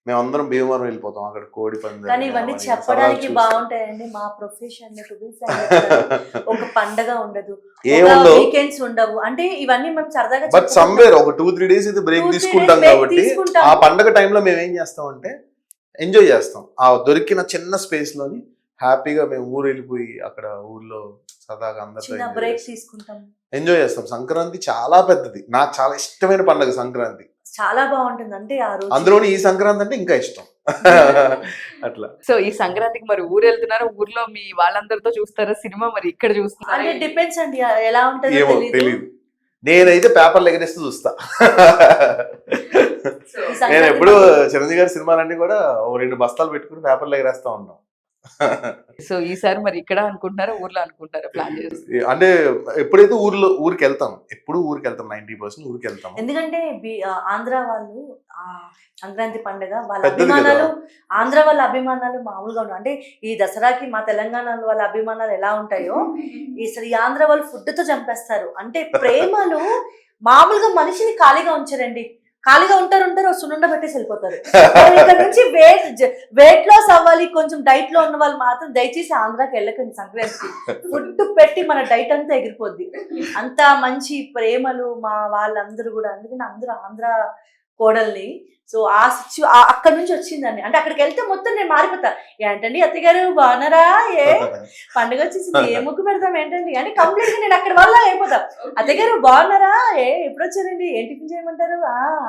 Speaker 2: మేమందరం భీమవరం వెళ్ళిపోతాం, అక్కడ కోడి పందాలు.
Speaker 1: కానీ ఇవన్నీ చెప్పడానికి బాగుంటాయండి, మా ప్రొఫెషన్ ఒక పండగ ఉండదు, వీకెండ్స్ ఉండవు, అంటే ఇవన్నీ మనం సరదాగా.
Speaker 2: బట్ సమ్వేర్ ఒక 2-3 days ఇది బ్రేక్ తీసుకుంటాం కాబట్టి ఆ పండగ టైంలో మేము ఏం చేస్తాం అంటే ఎంజాయ్ చేస్తాం. ఆ దొరికిన చిన్న స్పేస్ లోని హ్యాపీగా మేము ఊరు వెళ్ళిపోయి అక్కడ ఊర్లో సరదాగా అందరితో
Speaker 1: బ్రేక్ తీసుకుంటాం,
Speaker 2: ఎంజాయ్ చేస్తాం. సంక్రాంతి చాలా పెద్దది, నాకు చాలా ఇష్టమైన పండుగ సంక్రాంతి.
Speaker 1: చాలా బాగుంటుంది. అంటే ఆ రోజు
Speaker 2: అందులోని ఈ సంక్రాంతి అంటే ఇంకా ఇష్టం. అట్లా.
Speaker 3: సో ఈ సంక్రాంతికి మరి ఊరు వెళ్తున్నారా? ఊర్లో మీ వాళ్ళందరితో చూస్తారా సినిమా? మరి ఇక్కడ చూస్తారా?
Speaker 1: అంటే డిపెండ్స్ అండి, ఎలా ఉంటుందో
Speaker 2: ఏమో
Speaker 1: తెలీదు.
Speaker 2: తెలీదు. నేనైతే పేపర్లు ఎగరేస్తూ చూస్తా.
Speaker 1: ఈ
Speaker 2: నేను
Speaker 1: సంక్రాంతి
Speaker 2: ఎప్పుడు చిరంజీవి గారి సినిమాలన్నీ కూడా ఓ 2 బస్తాలు పెట్టుకుని పేపర్లు ఎగరేస్తా ఉన్నాం.
Speaker 3: సో ఈసారి మరి ఇక్కడ అనుకుంటున్నారా, ఊర్లో అనుకుంటారా ప్లాన్ చేస్తారు?
Speaker 2: అంటే ఎప్పుడైతే ఊరికి వెళ్తాం, ఎప్పుడు ఊరికి వెళ్తాం, 90% ఊరికి వెళ్తాం.
Speaker 1: ఎందుకంటే ఆంధ్ర వాళ్ళు సంక్రాంతి పండుగ వాళ్ళ
Speaker 2: పెద్దది కదా.
Speaker 1: అభిమానాలు, ఆంధ్ర వాళ్ళ అభిమానాలు మామూలుగా ఉండవు. అంటే ఈ దసరాకి మా తెలంగాణ వాళ్ళ అభిమానాలు ఎలా ఉంటాయో ఈ ఆంధ్ర వాళ్ళు ఫుడ్ తో చంపేస్తారు. అంటే ప్రేమలు మామూలుగా మనిషిని ఖాళీగా ఉంచారండి. ఖాళీగా ఉంటారు సున్నుండ పెట్టేసి వెళ్ళిపోతారు. ఇక్కడ నుంచి వెయిట్ లాస్ అవ్వాలి, కొంచెం డైట్ లో ఉన్న వాళ్ళు మాత్రం దయచేసి ఆంధ్రాకి వెళ్ళకండి. సంక్రాంతికి ఫుడ్ పెట్టి మన డైట్ అంతా ఎగిరిపోద్ది. అంత మంచి ప్రేమలు మా వాళ్ళందరూ కూడా. అందుకని అందరూ ఆంధ్ర కోడల్ని. సో అక్కడ నుంచి వచ్చిందండి. అంటే అక్కడికి వెళ్తే మొత్తం నేను మారిపోతా. ఏంటండి అత్తయ్య గారు బాగున్నారా, ఏ పండుగ వచ్చేసింది, ఏ ముగ్గు పెడతాం ఏంటండి అంటే కంప్లీట్ గా నేను అక్కడ వల్ల అయిపోతా. అత్తయ్య గారు బాగున్నారా, ఎప్పుడు వచ్చారండి, ఏం టిఫిన్ చేయమంటారు,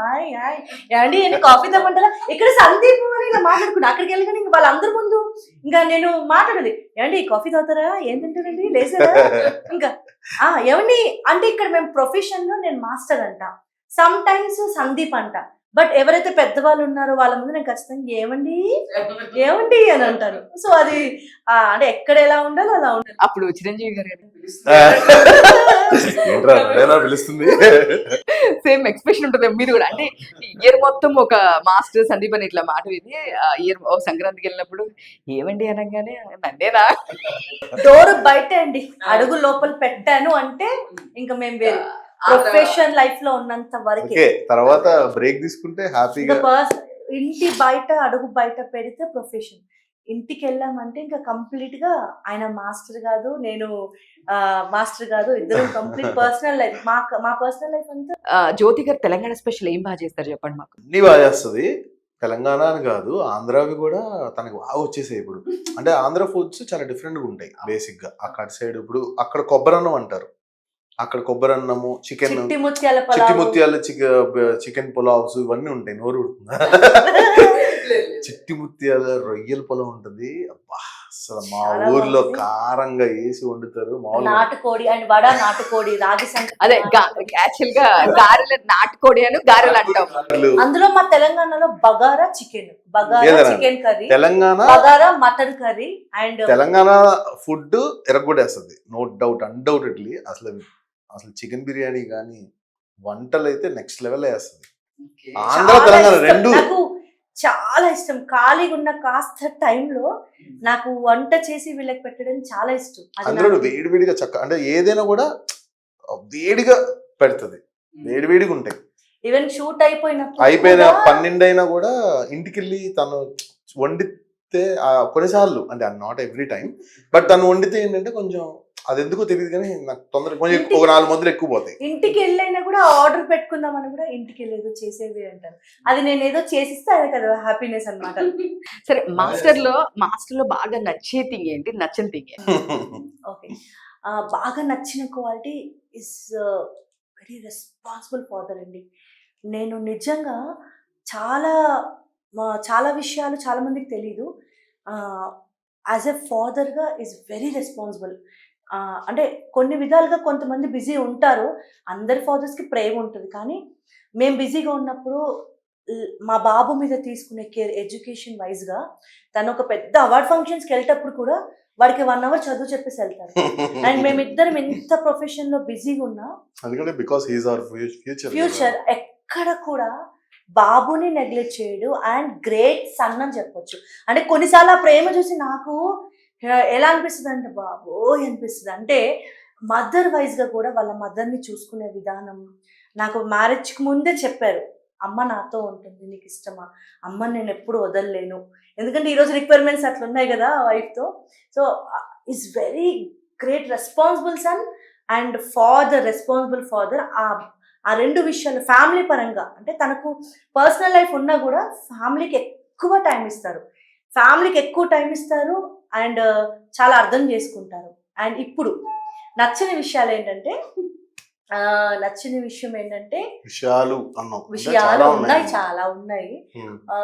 Speaker 1: హాయ్ హాయ్ ఏమండి ఏంటి కాఫీ తెమ్మంటారా. ఇక్కడ సందీప్ అని ఇలా మాట్లాడుకుంటా. అక్కడికి వెళ్ళగానే ఇంకా వాళ్ళందరి ముందు ఇంకా నేను మాట్లాడేది, ఏమండి కాఫీ తాగుతారా, ఏం తింటారండి, లేసారా, ఇంకా ఏమండి అంటే ఇక్కడ మేము ప్రొఫెషన్ లో నేను మాస్టర్ అంట, సమ్ టైమ్స్ సందీప్ అంట. బట్ ఎవరైతే పెద్దవాళ్ళు ఉన్నారో వాళ్ళ ముందు నేను ఖచ్చితంగా ఏమండి ఏమండి అని అంటాను. సో అది అంటే ఎక్కడ ఎలా ఉండాలో అలా ఉండాలి.
Speaker 3: అప్పుడు చిరంజీవి గారు
Speaker 2: పిలుస్తుంది,
Speaker 3: సేమ్ ఎక్స్ప్రెషన్ ఉంటుంది మీరు కూడా. అంటే ఇయర్ మొత్తం ఒక మాస్టర్ సందీప్ అని ఇట్లా మాట విని ఇయర్ సంక్రాంతికి వెళ్ళినప్పుడు ఏమండి అనగానే నన్నేనా
Speaker 1: డోర్ బయట అండి, అడుగు లోపల పెట్టాను అంటే ఇంకా మేము వేరు. ప్రొఫెషన్ లైఫ్ లో ఉన్నంత వరకు
Speaker 2: తర్వాత బ్రేక్ తీసుకుంటే హ్యాపీగా.
Speaker 1: ఇంటి బయట అడుగు బయట పెడితే ప్రొఫెషన్, ఇంటికి వెళ్ళామంటే ఇంకా కంప్లీట్ గా ఆయన మాస్టర్ కాదు, నేను మాస్టర్ కాదు, ఇద్దరు కంప్లీట్ పర్సనల్ లైఫ్. మా పర్సనల్ లైఫ్ అంతా.
Speaker 3: జ్యోతి గారు తెలంగాణ స్పెషల్ ఏం బాగా చేస్తారు చెప్పండి మాకు.
Speaker 2: అన్ని బాగా చేస్తుంది. తెలంగాణ అని కాదు, ఆంధ్రావి కూడా తనకు బాగా వచ్చేసాయి ఇప్పుడు. అంటే ఆంధ్ర ఫుడ్స్ చాలా డిఫరెంట్ గా ఉంటాయి బేసిక్ గా. అక్కడ సైడ్ ఇప్పుడు అక్కడ కొబ్బరన్నం అంటారు, అక్కడ కొబ్బరన్నము, చికెన్,
Speaker 1: చిట్టి ముత్యాల
Speaker 2: చికెన్ పులావ్స్ ఇవన్నీ ఉంటాయి. నోరు ఉడుతుందా? చిట్టి ముత్యాల రొయ్యల పొలం ఉంటది. అబ్బా అసలు మా ఊర్లో కారంగా వేసి వండుతారు.
Speaker 1: నాటుకోడి అండ్ వడ, నాటుకోడి, రాగి సంగటి.
Speaker 3: అదే యాక్చువల్ గా గారెలు నాటుకోడి అని గారెలు అంటాం.
Speaker 1: అందులో మా తెలంగాణలో bagara chicken curry,
Speaker 2: Telangana
Speaker 1: bagara mutton curry. And
Speaker 2: Telangana food ఎరగొడేస్తుంది, నో డౌట్, అన్డౌటెడ్లీ. అసలు చికెన్ బిర్యానీ కానీ వంటలు అయితే నెక్స్ట్ లెవెల్ వేస్తుంది. ఆంధ్ర తెలంగాణ రెండు
Speaker 1: నాకు చాలా ఇష్టం. ఖాళీగా ఉన్న కాస్త టైంలో నాకు వంట చేసి వీళ్ళకి పెట్టడం చాలా ఇష్టం.
Speaker 2: అందులో వేడివేడిగా అంటే ఏదైనా కూడా వేడిగా పెడుతుంది, వేడివేడిగా ఉంటాయి.
Speaker 1: ఈవెన్ షూట్ అయిపోయిన
Speaker 2: 12 అయినా కూడా ఇంటికి వెళ్ళి తను వండితే కొన్నిసార్లు, అంటే నాట్ ఎవ్రీ టైం, బట్ తను వండితే ఏంటంటే కొంచెం అది ఎందుకో తెలియదు కానీ నాకు తొందరగా కొంచెం ఒక 4 మందులు ఎక్కువ పోతాయి.
Speaker 1: ఇంటికి వెళ్ళైనా కూడా ఆర్డర్ పెట్టుకుందామని కూడా ఇంటికి వెళ్ళేదో చేసేవి అంటారు. అది నేను ఏదో చేసిస్తే అదే కదా హ్యాపీనెస్ అన్నమాట.
Speaker 3: సరే మాస్టర్ లో బాగా నచ్చే థింగ్ ఏంటి, నచ్చని థింగ్ ఏంటి?
Speaker 1: ఓకే, బాగా నచ్చిన quality is very responsible father అండి. నేను నిజంగా చాలా విషయాలు చాలా మందికి తెలీదు. యాజ్ ఎ ఫాదర్గా ఈజ్ వెరీ రెస్పాన్సిబుల్. అంటే కొన్ని విధాలుగా కొంతమంది బిజీ ఉంటారు, అందరి ఫాదర్స్కి ప్రేమ ఉంటుంది. కానీ మేము బిజీగా ఉన్నప్పుడు మా బాబు మీద తీసుకునే కేర్ ఎడ్యుకేషన్ వైజ్గా, తను ఒక పెద్ద అవార్డ్ ఫంక్షన్స్కి వెళ్ళేటప్పుడు కూడా వాడికి 1 hour చదువు చెప్పేసి వెళ్తారు. అండ్ మేమిద్దరం ఎంత ప్రొఫెషన్లో బిజీగా ఉన్నా ఫ్యూచర్ ఎక్కడ కూడా బాబుని నెగ్లెక్ట్ చేయడు అండ్ గ్రేట్ సన్ అని చెప్పొచ్చు. అంటే కొన్నిసార్లు ఆ ప్రేమ చూసి నాకు ఎలా అనిపిస్తుంది అంటే బాబోయ్ అనిపిస్తుంది. అంటే మదర్ వైజ్గా కూడా వాళ్ళ మదర్ని చూసుకునే విధానం నాకు మ్యారేజ్కి ముందే చెప్పారు, అమ్మ నాతో ఉంటుంది, నీకు ఇష్టమా, అమ్మ నేను ఎప్పుడు వదలలేను. ఎందుకంటే ఈరోజు రిక్వైర్మెంట్స్ అట్లా ఉన్నాయి కదా వైఫ్తో. So is very great responsible son and responsible father. ఆ 2 విషయాలు ఫ్యామిలీ పరంగా, అంటే తనకు పర్సనల్ లైఫ్ ఉన్నా కూడా ఫ్యామిలీకి ఎక్కువ టైం ఇస్తారు అండ్ చాలా అర్థం చేసుకుంటారు. అండ్ ఇప్పుడు నచ్చని విషయాలు ఏంటంటే నచ్చిన విషయం ఏంటంటే
Speaker 2: విషయాలు అన్నాం ఇంకా
Speaker 1: విషయాలు
Speaker 2: చాలా
Speaker 1: ఉన్నాయి,
Speaker 2: ఉన్నాయి.
Speaker 1: చాలా ఉన్నాయి.
Speaker 2: ఉమ్.
Speaker 1: ఆ,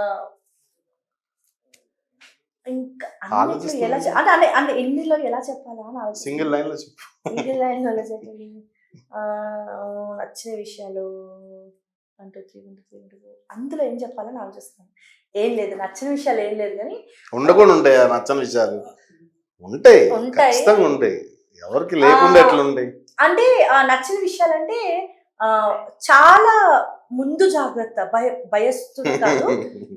Speaker 1: ఇంకా అన్నిట్లో
Speaker 2: ఆలోచిస్తున్నా.
Speaker 1: ఎలా అంటే అంటే అంటే ఎన్నిలో ఎలా చెప్పాలా అని ఆలోచిస్తున్నా.
Speaker 2: సింగిల్ లైన్ లో చెప్పు.
Speaker 1: సింగిల్ లైన్ లో ఎలా చెప్పాలి? ఆ, నచ్చిన విషయాలు అంటూ అందులో ఏం చెప్పాలని ఆలోచిస్తాను. ఏం లేదు, నచ్చిన విషయాలు ఏం లేదు కానీ
Speaker 2: ఉండకుండా ఉంటాయి ఆ నచ్చని విషయాలు. ఉంటాయి,
Speaker 1: ఉంటాయి.
Speaker 2: ఖచ్చితంగా ఉంటాయి. ఎవరికి లేకుండా ఎట్లా ఉంటాయి?
Speaker 1: అంటే నచ్చిన విషయాలంటే చాలా ముందు జాగ్రత్త, భయస్తుడు కాదు,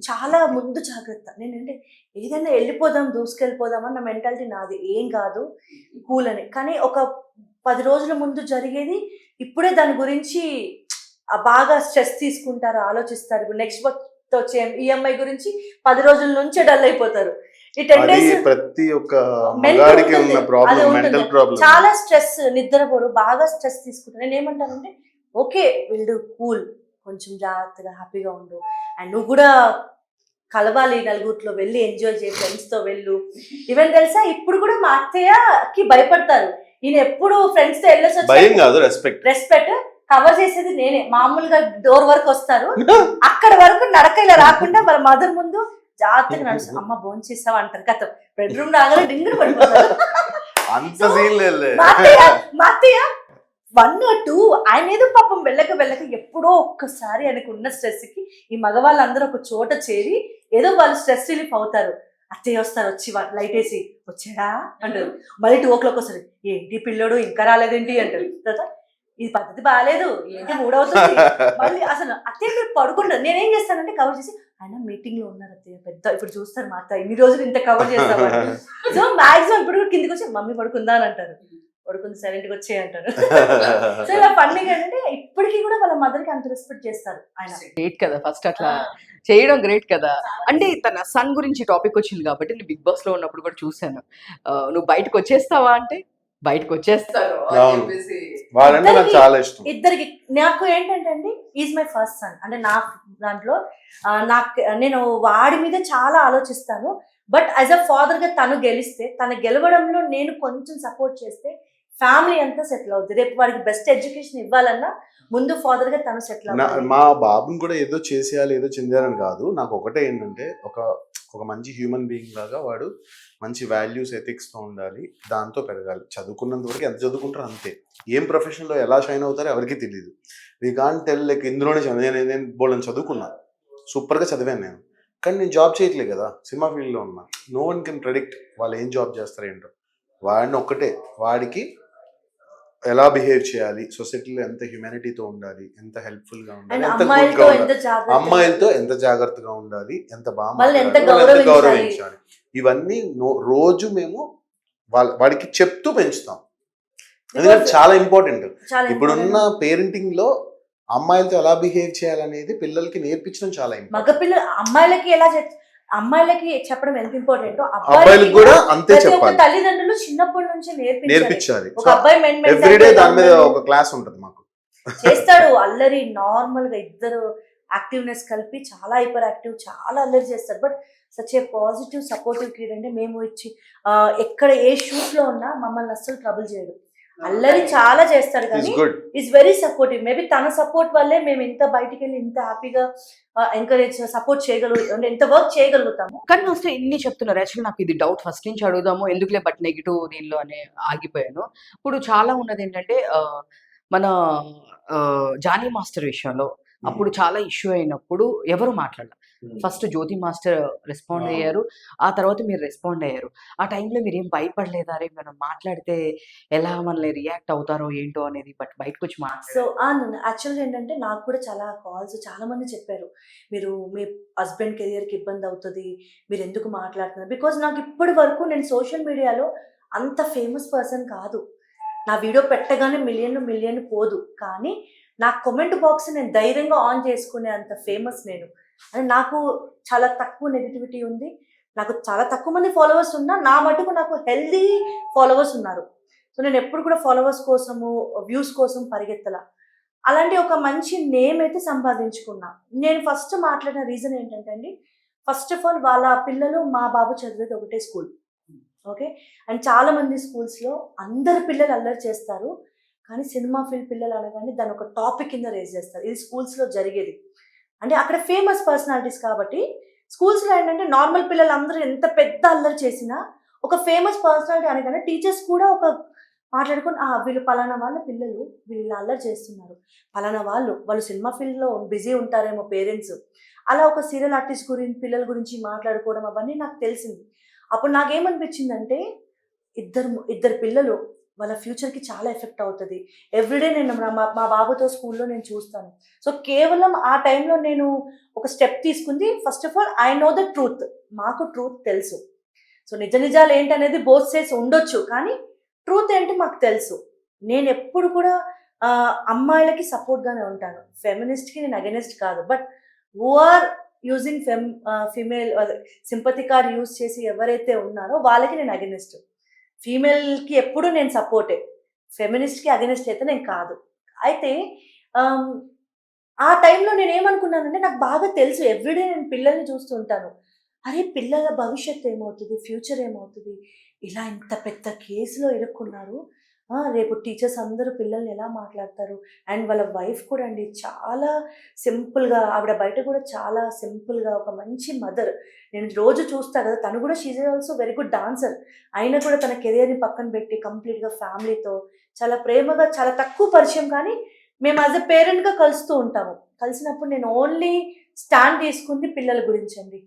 Speaker 1: చాలా ముందు జాగ్రత్త. నేనంటే ఏదైనా వెళ్ళిపోదాం, దూసుకెళ్ళిపోదాం అన్న మెంటాలిటీ నాది. ఏం కాదు, కూల్ అని. కానీ ఒక 10 రోజుల ముందు జరిగేది ఇప్పుడే దాని గురించి బాగా స్ట్రెస్ తీసుకుంటారు, ఆలోచిస్తారు. నెక్స్ట్ వచ్చే ఈఎంఐ గురించి 10 రోజుల నుంచే డల్ అయిపోతారు. ఈ 10
Speaker 2: అది
Speaker 1: డేస్
Speaker 2: ప్రతి ఒక్క మగాడికి ఉన్న ప్రాబ్లం, మెంటల్ ప్రాబ్లం.
Speaker 1: చాలా స్ట్రెస్, నిద్రపోరు, బాగా స్ట్రెస్ తీసుకుంటారు. నేను ఏమంటానంటే ఓకే వీళ్ళు కూల్, కొంచెం జాగ్రత్తగా హ్యాపీగా ఉండు, అండ్ నువ్వు కూడా కలవాలి, నలుగురిలో వెళ్ళి ఎంజాయ్ చేయి, ఫ్రెండ్స్ తో వెళ్ళు. ఈవెన్ తెలుసా ఇప్పుడు కూడా మా అత్తయ్యకి భయపడతారు. ఈయన ఎప్పుడు ఫ్రెండ్స్ తో వెళ్ళొచ్చు,
Speaker 2: భయం కాదు, రెస్పెక్ట్.
Speaker 1: రెస్పెక్ట్. కవర్ చేసేది నేనే. మామూలుగా డోర్ వరకు వస్తారు, అక్కడ వరకు నడక ఇలా రాకుండా వాళ్ళ మదర్ ముందు జాగ్రత్తగా నడుస్తారు. అమ్మ భోజనం చేసావా అంటారు, కథ బెడ్రూమ్ రాగానే డింగుడు పడిపోతారు.
Speaker 2: అంత సీన్ లేదు.
Speaker 1: మా అత్తయ్య 1 or 2 ఆయన ఏదో పాపం వెళ్ళక ఎప్పుడో ఒక్కసారి ఆయనకు ఉన్న స్ట్రెస్ కి ఈ మగవాళ్ళందరూ ఒక చోట చేరి ఏదో వాళ్ళు స్ట్రెస్ రిలీఫ్ అవుతారు. అత్తయ్య వస్తారు, వచ్చి లైట్ వేసి వచ్చాడా అంటారు. మళ్ళీ 2 o'clock వస్తారు, ఏంటి పిల్లోడు ఇంకా రాలేదేంటి అంటారు. తర్వాత ఇది పద్ధతి బాగాలేదు, ఏంటి 3 అవుతుంది. మళ్ళీ అసలు అత్తయ్య మీరు పడుకుంటారు. నేనేం చేస్తానంటే కవర్ చేసి, ఆయన మీటింగ్ లో ఉన్నారు అత్తయ్య, పెద్ద ఇప్పుడు చూస్తారు మా అత్తయ్య ఇన్ని రోజులు ఇంత కవర్ చేస్తామని. సో మాక్సిమం ఇప్పుడు కూడా కిందికి వచ్చి మమ్మీ పడుకుందా అని అంటారు. పడుకుంది, సైలెంట్గా వచ్చే అంటారు. సో ఇలా ఫన్నీగా ఏంటంటే ఇప్పటికీ కూడా వాళ్ళ మదర్ కి అంత రెస్పెక్ట్ చేస్తారు ఆయన.
Speaker 3: గ్రేట్ కదా, ఫస్ట్ అట్లా చేయడం గ్రేట్ కదా. అంటే తన సన్ గురించి టాపిక్ వచ్చింది కాబట్టి నేను బిగ్ బాస్ లో ఉన్నప్పుడు కూడా చూసాను. నువ్వు బయటకు వచ్చేస్తావా అంటే బయటకు వచ్చేస్తాను అని చెప్పేసి.
Speaker 2: వాళ్ళంటే నాకు చాలా ఇష్టం.
Speaker 1: ఇద్దరికి నాకు ఏంటంటే అండి, ఈజ్ మై ఫస్ట్ సన్. అంటే నా దాంట్లో నేను వాడి మీద చాలా ఆలోచిస్తాను. బట్ యాజ్ అ ఫాదర్ గా తను గెలిస్తే, తను గెలవడంలో నేను కొంచెం సపోర్ట్ చేస్తే ఫ్యామిలీ అంతా సెటిల్ అవుతుంది. రేపు వాడికి బెస్ట్ ఎడ్యుకేషన్ ఇవ్వాలన్నా ముందు ఫాదర్ గా తను సెటిల్ అవ్వాలి.
Speaker 2: మా బాబుని కూడా ఏదో చేసేయాలి, ఏదో చెందాలని కాదు. నాకు ఒకటే ఏంటంటే ఒక మంచి హ్యూమన్ బీయింగ్ లాగా వాడు మంచి వాల్యూస్, ఎథిక్స్ తో ఉండాలి, దాంతో పెరగాలి. చదువుకున్నంత వరకు ఎంత చదువుకుంటారో అంతే. ఏం ప్రొఫెషన్ లో ఎలా షైన్ అవుతారో ఎవరికి తెలియదు. వీ కాంట్ టెల్ లైక్ ఇందులోనే నేను బోళ్ళని చదువుకున్నా, సూపర్ గా చదివాను నేను, కానీ నేను జాబ్ చేయట్లేదు కదా, సినిమా ఫీల్డ్ లో ఉన్నా. నో వన్ కెన్ ప్రెడిక్ట్ వాళ్ళు ఏం జాబ్ చేస్తారో ఏంటో. వాడిని ఒక్కటే, వాడికి ఎలా బిహేవ్ చేయాలి, సొసైటీలో ఎంత హ్యూమానిటీతో ఉండాలి, ఎంత హెల్ప్ఫుల్ గా ఉండాలి, ఎంత గుడ్ గా ఉండాలి, అమ్మాయిలతో ఎంత జాగ్రత్తగా ఉండాలి, ఎంత బాగా గౌరవించాలి, ఇవన్నీ రోజు మేము వాడికి చెప్తూ పెంచుతాం. ఎందుకంటే చాలా ఇంపార్టెంట్. ఇప్పుడున్న పేరెంటింగ్ లో అమ్మాయిలతో ఎలా బిహేవ్ చేయాలనేది పిల్లలకి నేర్పించడం చాలా ఇంపార్టెంట్.
Speaker 1: మగపిల్లలు అమ్మాయిలకి చెప్పడం ఎంత ఇంపార్టెంట్,
Speaker 2: అబ్బాయిలకు కూడా అంతే చెప్పాలి.
Speaker 1: తల్లిదండ్రులు చిన్నప్పటి నుంచి
Speaker 2: నేర్పించాలి.
Speaker 1: ఒక అబ్బాయి
Speaker 2: ఎవ్రీడే దాని మీద ఒక క్లాస్ ఉంటుంది మాకు.
Speaker 1: చేస్తాడు అల్లరి, నార్మల్ గా ఇద్దరు యాక్టివ్నెస్ కలిపి చాలా హైపర్ యాక్టివ్, చాలా అల్లరి చేస్తారు. But such a positive supportive kid. అంటే మేము ఇచ్చి ఎక్కడ ఏ షూట్ లో ఉన్నా మమ్మల్ని అస్సలు ట్రబుల్ చేయడు. అల్లరి చాలా చేస్తాడు కానీ ఈజ్ వెరీ సపోర్టివ్. మేబీ తన సపోర్ట్ వల్లే మేము ఇంత బయటికి వెళ్ళి ఇంత హ్యాపీగా ఎంకరేజ్ సపోర్ట్ చేయగలుగుతాం, ఎంత వర్క్ చేయగలుగుతాము.
Speaker 3: కానీ అసలు ఇన్ని చెప్తున్నారు. యాక్చువల్లీ నాకు ఇది డౌట్ ఫస్ట్ నుంచి అడుగుదాము ఎందుకులే బట్ నెగిటివ్ దీనిలో అని ఆగిపోయాను. ఇప్పుడు చాలా ఉన్నది ఏంటంటే మన జానీ మాస్టర్ విషయంలో అప్పుడు చాలా ఇష్యూ అయినప్పుడు ఎవరు మాట్లాడారు. ఫస్ట్ జ్యోతి మాస్టర్ రెస్పాండ్ అయ్యారు, ఆ తర్వాత మీరు రెస్పాండ్ అయ్యారు. ఆ టైంలో మీరు ఏం భయపడలేదా, రే మనం మాట్లాడితే ఎలా మనల్ని రియాక్ట్ అవుతారో ఏంటో అనేది, బట్ బయటకు వచ్చి
Speaker 1: సో యాక్చువల్గా ఏంటంటే నాకు కూడా చాలా కాల్స్ చాలా మంది చెప్పారు, మీరు మీ హస్బెండ్ కెరియర్కి ఇబ్బంది అవుతుంది, మీరు ఎందుకు మాట్లాడుతున్నారు. బికాజ్ నాకు ఇప్పటి వరకు నేను సోషల్ మీడియాలో అంత ఫేమస్ పర్సన్ కాదు. నా వీడియో పెట్టగానే మిలియన్ పోదు, కానీ నా కామెంట్ బాక్స్ నేను ధైర్యంగా ఆన్ చేసుకునే అంత ఫేమస్ నేను. అంటే నాకు చాలా తక్కువ నెగిటివిటీ ఉంది, నాకు చాలా తక్కువ మంది ఫాలోవర్స్ ఉన్నా నా మటుకు నాకు హెల్దీ ఫాలోవర్స్ ఉన్నారు. సో నేను ఎప్పుడు కూడా ఫాలోవర్స్ కోసము, వ్యూస్ కోసం పరిగెత్తలా. అలాంటి ఒక మంచి నేమ్ అయితే సంపాదించుకున్నా. నేను ఫస్ట్ మాట్లాడిన రీజన్ ఏంటంటే అండి, ఫస్ట్ ఆఫ్ ఆల్ వాళ్ళ పిల్లలు, మా బాబు చదివేది ఒకటే స్కూల్, ఓకే. అండ్ చాలా మంది స్కూల్స్లో అందరు పిల్లలు అల్లరి చేస్తారు, కానీ సినిమా ఫీల్డ్ పిల్లలు అనగానే దాన్ని ఒక టాపిక్ కింద రేజ్ చేస్తారు. ఇది స్కూల్స్‌లో జరిగేది. అంటే అక్కడ ఫేమస్ పర్సనాలిటీస్ కాబట్టి స్కూల్స్‌లో ఏంటంటే నార్మల్ పిల్లలందరూ ఎంత పెద్ద అల్లరి చేసినా ఒక ఫేమస్ పర్సనాలిటీ అనగానే టీచర్స్ కూడా ఒక మాట్లాడుకొని వీళ్ళు పలానా వాళ్ళ పిల్లలు వీళ్ళు అల్లరి చేస్తున్నారు. పలానా వాళ్ళు సినిమా ఫీల్డ్‌లో బిజీ ఉంటారేమో పేరెంట్స్. అలా ఒక సీరియల్ ఆర్టిస్ట్ గురించి పిల్లల గురించి మాట్లాడుకోవడం అవన్నీ నాకు తెలిసింది. అప్పుడు నాకేమనిపించిందంటే ఇద్దరు పిల్లలు వాళ్ళ ఫ్యూచర్‌కి చాలా ఎఫెక్ట్ అవుతది. ఎవ్రీడే నేను మా బాబుతో స్కూల్‌లో నేను చూస్తాను. సో, కేవలం ఆ టైంలో నేను ఒక స్టెప్ తీసుకుంది. First of all I know the truth. మాకు ట్రూత్ తెలుసు. సో, నిజాలు ఏంటనేది బోత్ సైడ్స్ ఉండొచ్చు. కానీ ట్రూత్ ఏంటి మాకు తెలుసు. నేనెప్పుడు కూడా అమ్మాయిలకి సపోర్ట్‌గానే ఉంటాను. ఫెమినిస్ట్‌కి నేను అగైనిస్ట్ కాదు. But who are using female sympathy card use చేసి ఎవరైతే ఉన్నారో వాళ్ళకి నేను అగైనిస్ట్. ఫీమేల్‌కి ఎప్పుడు నేను సపోర్టే. ఫెమినిస్ట్‌కి అగైనిస్ట్ అయితే నేను కాదు. అయితే ఆహ్, ఆ టైంలో నేనేమనుకున్నానంటే నాకు బాగా తెలుసు ఎవ్రీడే నేను పిల్లల్ని చూస్తూ ఉంటాను. అరే! పిల్లల భవిష్యత్తు ఏమవుతది? ఫ్యూచర్ ఏమవుతది? ఇలా ఇంత పెద్ద కేస్‌లో ఇరుక్కున్నారు. రేపు టీచర్స్ అందరూ పిల్లల్ని ఎలా మాట్లాడతారు? అండ్ వాళ్ళ వైఫ్ కూడా అండి చాలా సింపుల్‌గా ఆవిడ బయట కూడా చాలా సింపుల్‌గా ఒక మంచి మదర్. నేను రోజు చూస్తా కదా! తను కూడా she is also very good dancer. అయినా కూడా తన కెరియర్‌ని పక్కన పెట్టి కంప్లీట్‌గా ఫ్యామిలీతో చాలా ప్రేమగా చాలా తక్కువ పరిచయం కానీ మేము యాస్ ఎ పేరెంట్‌గా కలుస్తూ ఉంటాము. కలిసినప్పుడు నేను ఓన్లీ స్టాండ్ తీసుకుంది పిల్లల గురించండి.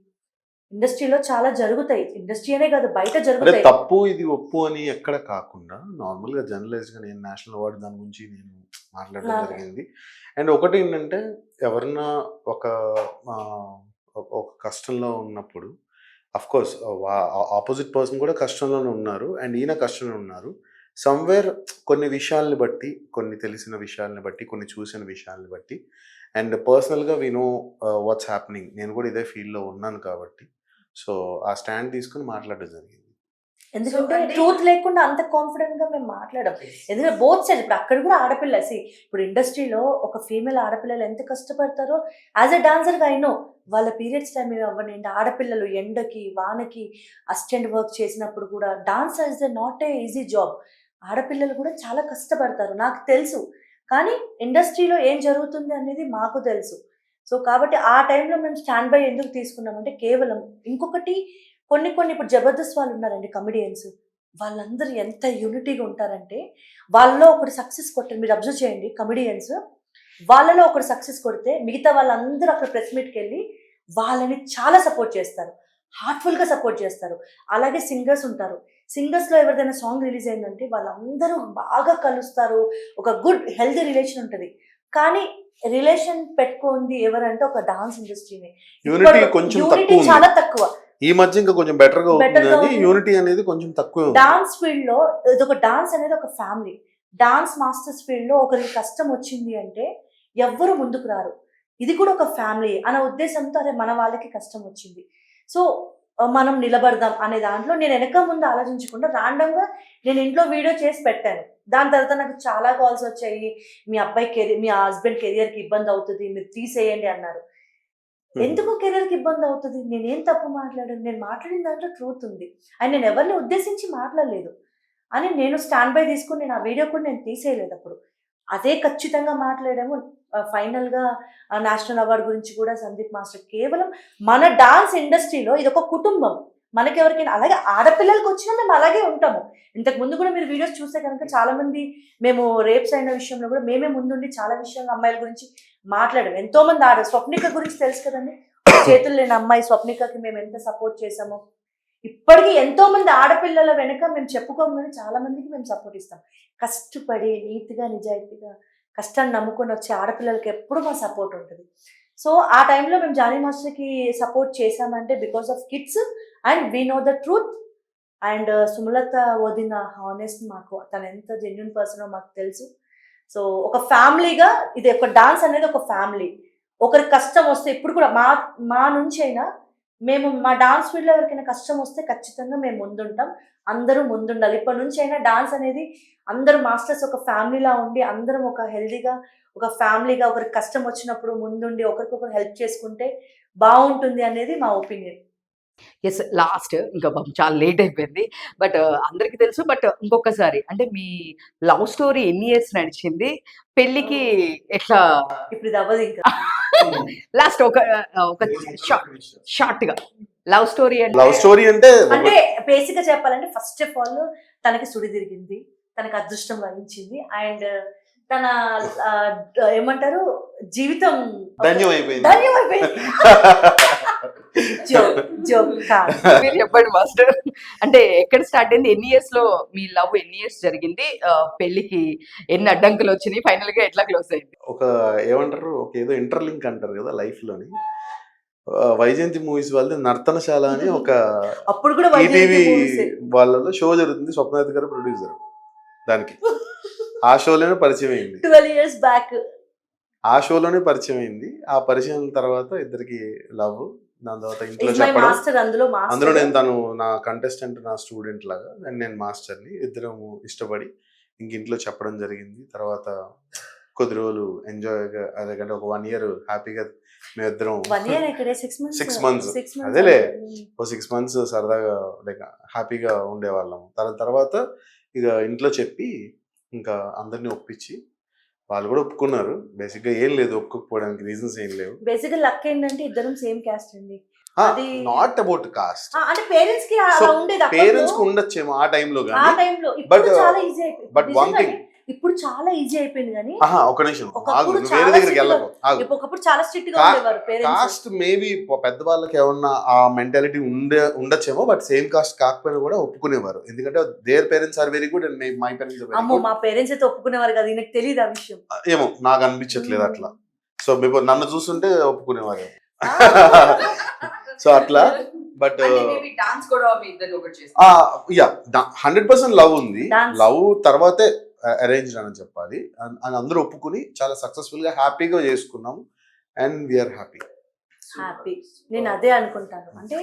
Speaker 1: ఇండస్ట్రీలో చాలా జరుగుతాయి. ఇండస్ట్రీ అనే కాదు బయట
Speaker 2: అంటే
Speaker 1: జరుగుతాయి.
Speaker 2: తప్పు ఇది ఒప్పు అని ఎక్కడ కాకుండా నార్మల్‌గా జర్నలిస్ట్‌గా నేను నేషనల్ అవార్డ్ దాని గురించి నేను మాట్లాడడం
Speaker 1: ఆ!
Speaker 2: జరిగింది. అండ్ ఒకటేంటంటే ఎవరన్నా ఒక ఒక కష్టంలో ఉన్నప్పుడు అఫ్‌కోర్స్ ఆపోజిట్ పర్సన్ కూడా కష్టంలోనే ఉన్నారు. అండ్ ఈయన కష్టంలో ఉన్నారు. సమ్‌వేర్ కొన్ని విషయాల్ని బట్టి, కొన్ని తెలిసిన విషయాల్ని బట్టి, కొన్ని చూసిన విషయాల్ని బట్టి అండ్ పర్సనల్‌గా వి నో వాట్స్ హ్యాపెనింగ్. నేను కూడా ఇదే ఫీల్డ్‌లో ఉన్నాను కాబట్టి సో, ఆ స్టాండ్ తీసుకొని మాట్లాడడం జరిగింది.
Speaker 1: ఎందుకంటే ట్రూత్ లేకుండా అంత కాన్ఫిడెంట్‌గా మేము మాట్లాడం. ఎందుకంటే బోత్ సైడ్స్ ఇప్పుడు అక్కడ కూడా ఆడపిల్ల ఇప్పుడు ఇండస్ట్రీలో ఒక ఫీమేల్ ఆడపిల్లలు ఎంత కష్టపడతారో యాస్ ఎ డాన్సర్‌గా ఐ నో. వాళ్ళ పీరియడ్స్ టైమ్ అవ్వనియండి, ఆడపిల్లలు ఎండకి, వానకి అసిస్టెంట్ వర్క్ చేసినప్పుడు కూడా dance is not a easy job. ఆడపిల్లలు కూడా చాలా కష్టపడతారు. నాకు తెలుసు. కానీ ఇండస్ట్రీలో ఏం జరుగుతుంది అనేది మాకు తెలుసు. సో, కాబట్టి ఆ టైంలో మేము స్టాండ్ బై ఎందుకు తీసుకున్నామంటే కేవలం ఇంకొకటి కొన్ని ఇప్పుడు 'జబర్దస్త్' వాళ్ళున్నారండి కమెడియన్స్. వాళ్ళందరూ ఎంత యూనిటీగా ఉంటారంటే, వాళ్ళలో ఒకడు సక్సెస్ కొట్టారు. మీరు అబ్జర్వ్ చేయండి కమెడియన్స్. వాళ్ళలో ఒకడు సక్సెస్ కొడితే, మిగతా వాళ్ళందరూ అక్కడ ప్రెస్ మీట్‌కెళ్ళి వాళ్ళని చాలా సపోర్ట్ చేస్తారు. హార్ట్‌ఫుల్‌గా సపోర్ట్ చేస్తారు. అలాగే సింగర్స్ ఉంటారు. సింగర్స్‌లో ఎవరిదైనా సాంగ్ రిలీజ్ అయిందంటే వాళ్ళందరూ బాగా కలుస్తారు. ఒక గుడ్ హెల్తీ రిలేషన్ ఉంటది. కానీ రిలేషన్ పెట్టుకుంది ఎవరంటే ఒక డాన్స్ ఇండస్ట్రీనే.
Speaker 2: యూనిటీ కొంచెం
Speaker 1: యూనిటీ
Speaker 2: తక్కువ ఉంది.
Speaker 1: చాలా తక్కువ.
Speaker 2: ఈ మధ్య ఇంకా కొంచెం బెటర్‌గా అవుతుంది
Speaker 1: బెటర్‌గా
Speaker 2: గానీ,
Speaker 1: ఉంది.
Speaker 2: యూనిటీ అనేది కొంచెం తక్కువే ఉంది.
Speaker 1: డాన్స్ ఫీల్డ్‌లో ఇదొక డాన్స్ అనేది ఒక ఫ్యామిలీ. డాన్స్ మాస్టర్స్ ఫీల్డ్‌లో ఒకరికి కష్టం వచ్చింది అంటే ఎవ్వరు ముందుకు రారు. ఇది కూడా ఒక ఫ్యామిలీ అనే ఉద్దేశంతో అరే మన వాళ్ళకి కష్టం వచ్చింది. సో, మనం నిలబడదాం అనే దాంట్లో నేను వెనక ముందు ఆలోచించకుండా రాండమ్‌గా నేను ఇంట్లో వీడియో చేసి పెట్టాను. దాని తర్వాత నాకు చాలా కాల్స్ వచ్చాయి. మీ హస్బెండ్ కెరియర్‌కి ఇబ్బంది అవుతది. మీరు తీసేయండి అన్నారు. ఎందుకు కెరియర్‌కి ఇబ్బందవుతది? నేనేం తప్పు మాట్లాడాను? నేను మాట్లాడిన దాంట్లో ట్రూత్ ఉంది. అండ్ నేను ఎవరిని ఉద్దేశించి మాట్లాడలేదు. అని నేను స్టాండ్ బై తీసుకొని నేను ఆ వీడియో కూడా నేను తీసేయలేదప్పుడు. అదే ఖచ్చితంగా మాట్లాడాము. ఫైనల్‌గా నేషనల్ అవార్డ్ గురించి కూడా సందీప్ మాస్టర్ కేవలం మన డాన్స్ ఇండస్ట్రీలో ఇదొక కుటుంబం. మనకెవరికైనా అలాగే ఆడపిల్లలకొచ్చినా మేము అలాగే ఉంటాము. ఇంతకు ముందు కూడా మీరు వీడియోస్ చూస్తే గనుక చాలామంది మేము రేప్స్ అయిన విషయంలో కూడా మేమే ముందుండి చాలా విషయాలు అమ్మాయిల గురించి మాట్లాడాం. ఎంతోమంది స్వప్నిక గురించి తెలుసు కదండీ! చేతులు లేని అమ్మాయి స్వప్నికకి మేము ఎంత సపోర్ట్ చేసామో. ఇప్పటికి ఎంతోమంది ఆడపిల్లల వెనక మేము చెప్పుకోము గానీ చాలా మందికి మేము సపోర్ట్ ఇస్తాం. కష్టపడి నీతిగా, నిజాయితీగా కష్టాన్ని నమ్ముకొని వచ్చే ఆడపిల్లలకి ఎప్పుడు మా సపోర్ట్ ఉంటది. సో, ఆ టైంలో మేము జానీ మాస్టర్‌కి సపోర్ట్ చేశామంటే because of kids and we know the truth. And Sumalatha వదిన హానెస్ట్ మాకు తనెంత జెన్యూన్ పర్సనో మాకు తెలుసు. సో, ఒక ఫ్యామిలీగా ఇది ఒక డాన్స్ అనేది ఒక ఫ్యామిలీ. ఒకరికి కష్టం వస్తే ఇప్పుడు కూడా మా నుంచైనా మేము మా డాన్స్ ఫీల్డ్‌లో ఎవరికైనా కష్టం వస్తే ఖచ్చితంగా మేము ముందుంటాం. అందరూ ముందుండాలి. ఇప్పటి నుంచైనా డాన్స్ అనేది అందరూ మాస్టర్స్ ఒక ఫ్యామిలీలా ఉండి అందరం ఒక హెల్తీగా ఒక ఫ్యామిలీగా ఒకరికి కష్టం వచ్చినప్పుడు ముందుండి ఒకరికొకరు హెల్ప్ చేసుకుంటే బావుంటుంది అనేది మా ఒపీనియన్.
Speaker 3: యెస్. లాస్ట్ ఇంకా పాపం చాలా లేట్ అయిపోయింది. బట్ అందరికి తెలుసు. బట్ ఇంకొకసారి అంటే మీ లవ్ స్టోరీ ఎన్ని ఇయర్స్ నడిచింది? పెళ్ళికి ఎట్లా
Speaker 1: ఇప్పుడు ఇది అవ్వదు ఇంకా.
Speaker 3: లాస్ట్ ఒక షార్ట్‌గా లవ్ స్టోరీ అంటే
Speaker 2: లవ్ స్టోరీ అంటే
Speaker 1: అంటే బేసిక్ గా చెప్పాలంటే ఫస్ట్ ఆఫ్ ఆల్ తనకి సుడి తిరిగింది, తనకి అదృష్టం వహించింది, అండ్ తన ఆ, ఏమంటారు జీవితం
Speaker 2: ధన్యమైపోయింది.
Speaker 1: ధన్యమైపోయింది. జోక్ జోక్ కాదు.
Speaker 3: మీరు చెప్పండి మాస్టర్. అంటే ఎక్కడ స్టార్ట్ అయింది? ఎన్ని ఇయర్స్ లో మీ లవ్ ఎన్ని ఇయర్స్ జరిగింది? పెళ్ళికి ఎన్ని అడ్డంకులు వచ్చినాయి? ఫైనల్ గా ఎట్లా క్లోజ్ అయింది?
Speaker 2: ఒక ఏమంటారు, ఒక ఏదో ఇంటర్లింక్ అంటారు కదా లైఫ్ లోని. వైజయంతి మూవీస్ వాళ్ళది నర్తనశాల అని ఒక
Speaker 1: అప్పుడు కూడా
Speaker 2: ఈటీవీ
Speaker 1: వైజయంతి movies ఏ.
Speaker 2: వాళ్ళలో షో జరుగుతుంది. స్వప్నాథ్ గారు ప్రొడ్యూసర్ దానికి. ఆ షోలోనే పరిచయం అయింది.
Speaker 1: 12 years బ్యాక్.
Speaker 2: ఆ షోలోనే పరిచయం అయింది. ఆ పరిచయం తర్వాత ఇద్దరికి లవ్. దాని తర్వాత ఇంట్లో
Speaker 1: ఇస్ మై
Speaker 2: చెప్పడం.
Speaker 1: మాస్టర్, అందులో
Speaker 2: అందులో నేను
Speaker 1: మాస్టర్.
Speaker 2: తను నా కంటెస్టెంట్, నా స్టూడెంట్ లాగా, నేను మాస్టర్ని. ఇద్దరం ఇష్టపడి ఇంక ఇంట్లో చెప్పడం జరిగింది. తర్వాత కొద్ది రోజులు ఎంజాయ్గా, అదేకంటే ఒక 1 year హ్యాపీగా మేమిద్దరం
Speaker 1: 1 year ఇక్కడే 6 months.
Speaker 2: 6 months.
Speaker 1: 6 months.
Speaker 2: అదేలే. ఓ 6 months సరదాగా లైక్ హ్యాపీగా ఉండేవాళ్ళం. తర్వాత ఇక ఇంట్లో చెప్పి ఇంకా అందరినీ ఒప్పించి వాళ్ళు కూడా ఒప్పుకున్నారు. బేసిక్గా ఏం లేదు, ఒప్పుకోకపోవడానికి రీజన్స్ ఏం లేవు.
Speaker 1: బేసిక్ లక్ ఏంటంటే ఇద్దరం సేమ్ క్యాస్ట్ అండి. అది
Speaker 2: నాట్ అబౌట్ కాస్ట్.
Speaker 1: అంటే పేరెంట్స్ కి
Speaker 2: So,
Speaker 1: అలా ఉండేది
Speaker 2: పేరెంట్స్ కి
Speaker 1: అప్పట్లో.
Speaker 2: ఉండొచ్చేమో ఆ టైంలో
Speaker 1: ఆ
Speaker 2: కానీ.
Speaker 1: టైంలో. ఇప్పుడు
Speaker 2: But,
Speaker 1: చాలా ఈజీ అయిపోయింది.
Speaker 2: but one
Speaker 1: నిజంగానే
Speaker 2: thing-
Speaker 1: ఇప్పుడు చాలా ఈజీ అయిపోయింది కానీ
Speaker 2: ఒక నిమిషం ఆగు,
Speaker 1: ఒకప్పుడు
Speaker 2: నువ్వు వేరే
Speaker 1: చాలా
Speaker 2: దగ్గరికి
Speaker 1: strict గా-
Speaker 2: వెళ్ళకు, ఆగు.
Speaker 1: ఒకప్పుడు చాలా స్ట్రిక్ట్ గా
Speaker 2: కా-
Speaker 1: ఉండేవారు పేరెంట్స్.
Speaker 2: కాస్ట్ మేబీ పెద్దవాళ్ళకి ఏమన్నా ఆ మెంటాలిటీ ఉండొచ్చేమో, బట్ సేమ్ కాస్ట్ కాకపోయినా కూడా ఒప్పుకునేవారు. ఎందుకంటే their parents are very good and my parents are very
Speaker 1: అమ్మో
Speaker 2: గుడ్.
Speaker 1: మా పేరెంట్స్ అయితే ఒప్పుకునేవారు కదా, ఈయనకు తెలియదు ఆ విషయం.
Speaker 2: ఏమో నాకు అనిపించట్లేదు అట్లా. సో బిఫోర్ నన్ను చూస్తుంటే ఒప్పుకునేవారు. సో అట్లా. బట్
Speaker 3: డాన్స్ కూడా మీ ఇద్దరు ఒకటి చేస్తారు.
Speaker 2: యా 100% లవ్ ఉంది.
Speaker 1: Dance.
Speaker 2: లవ్ తర్వాతే అరేంజ్ అని చెప్పాలి. అని అందరూ ఒప్పుకుని చాలా సక్సెస్ఫుల్ గా హ్యాపీగా చేసుకున్నాము. And we are happy.
Speaker 1: హ్యాపీ. నేను అదే అనుకుంటాను. అంటే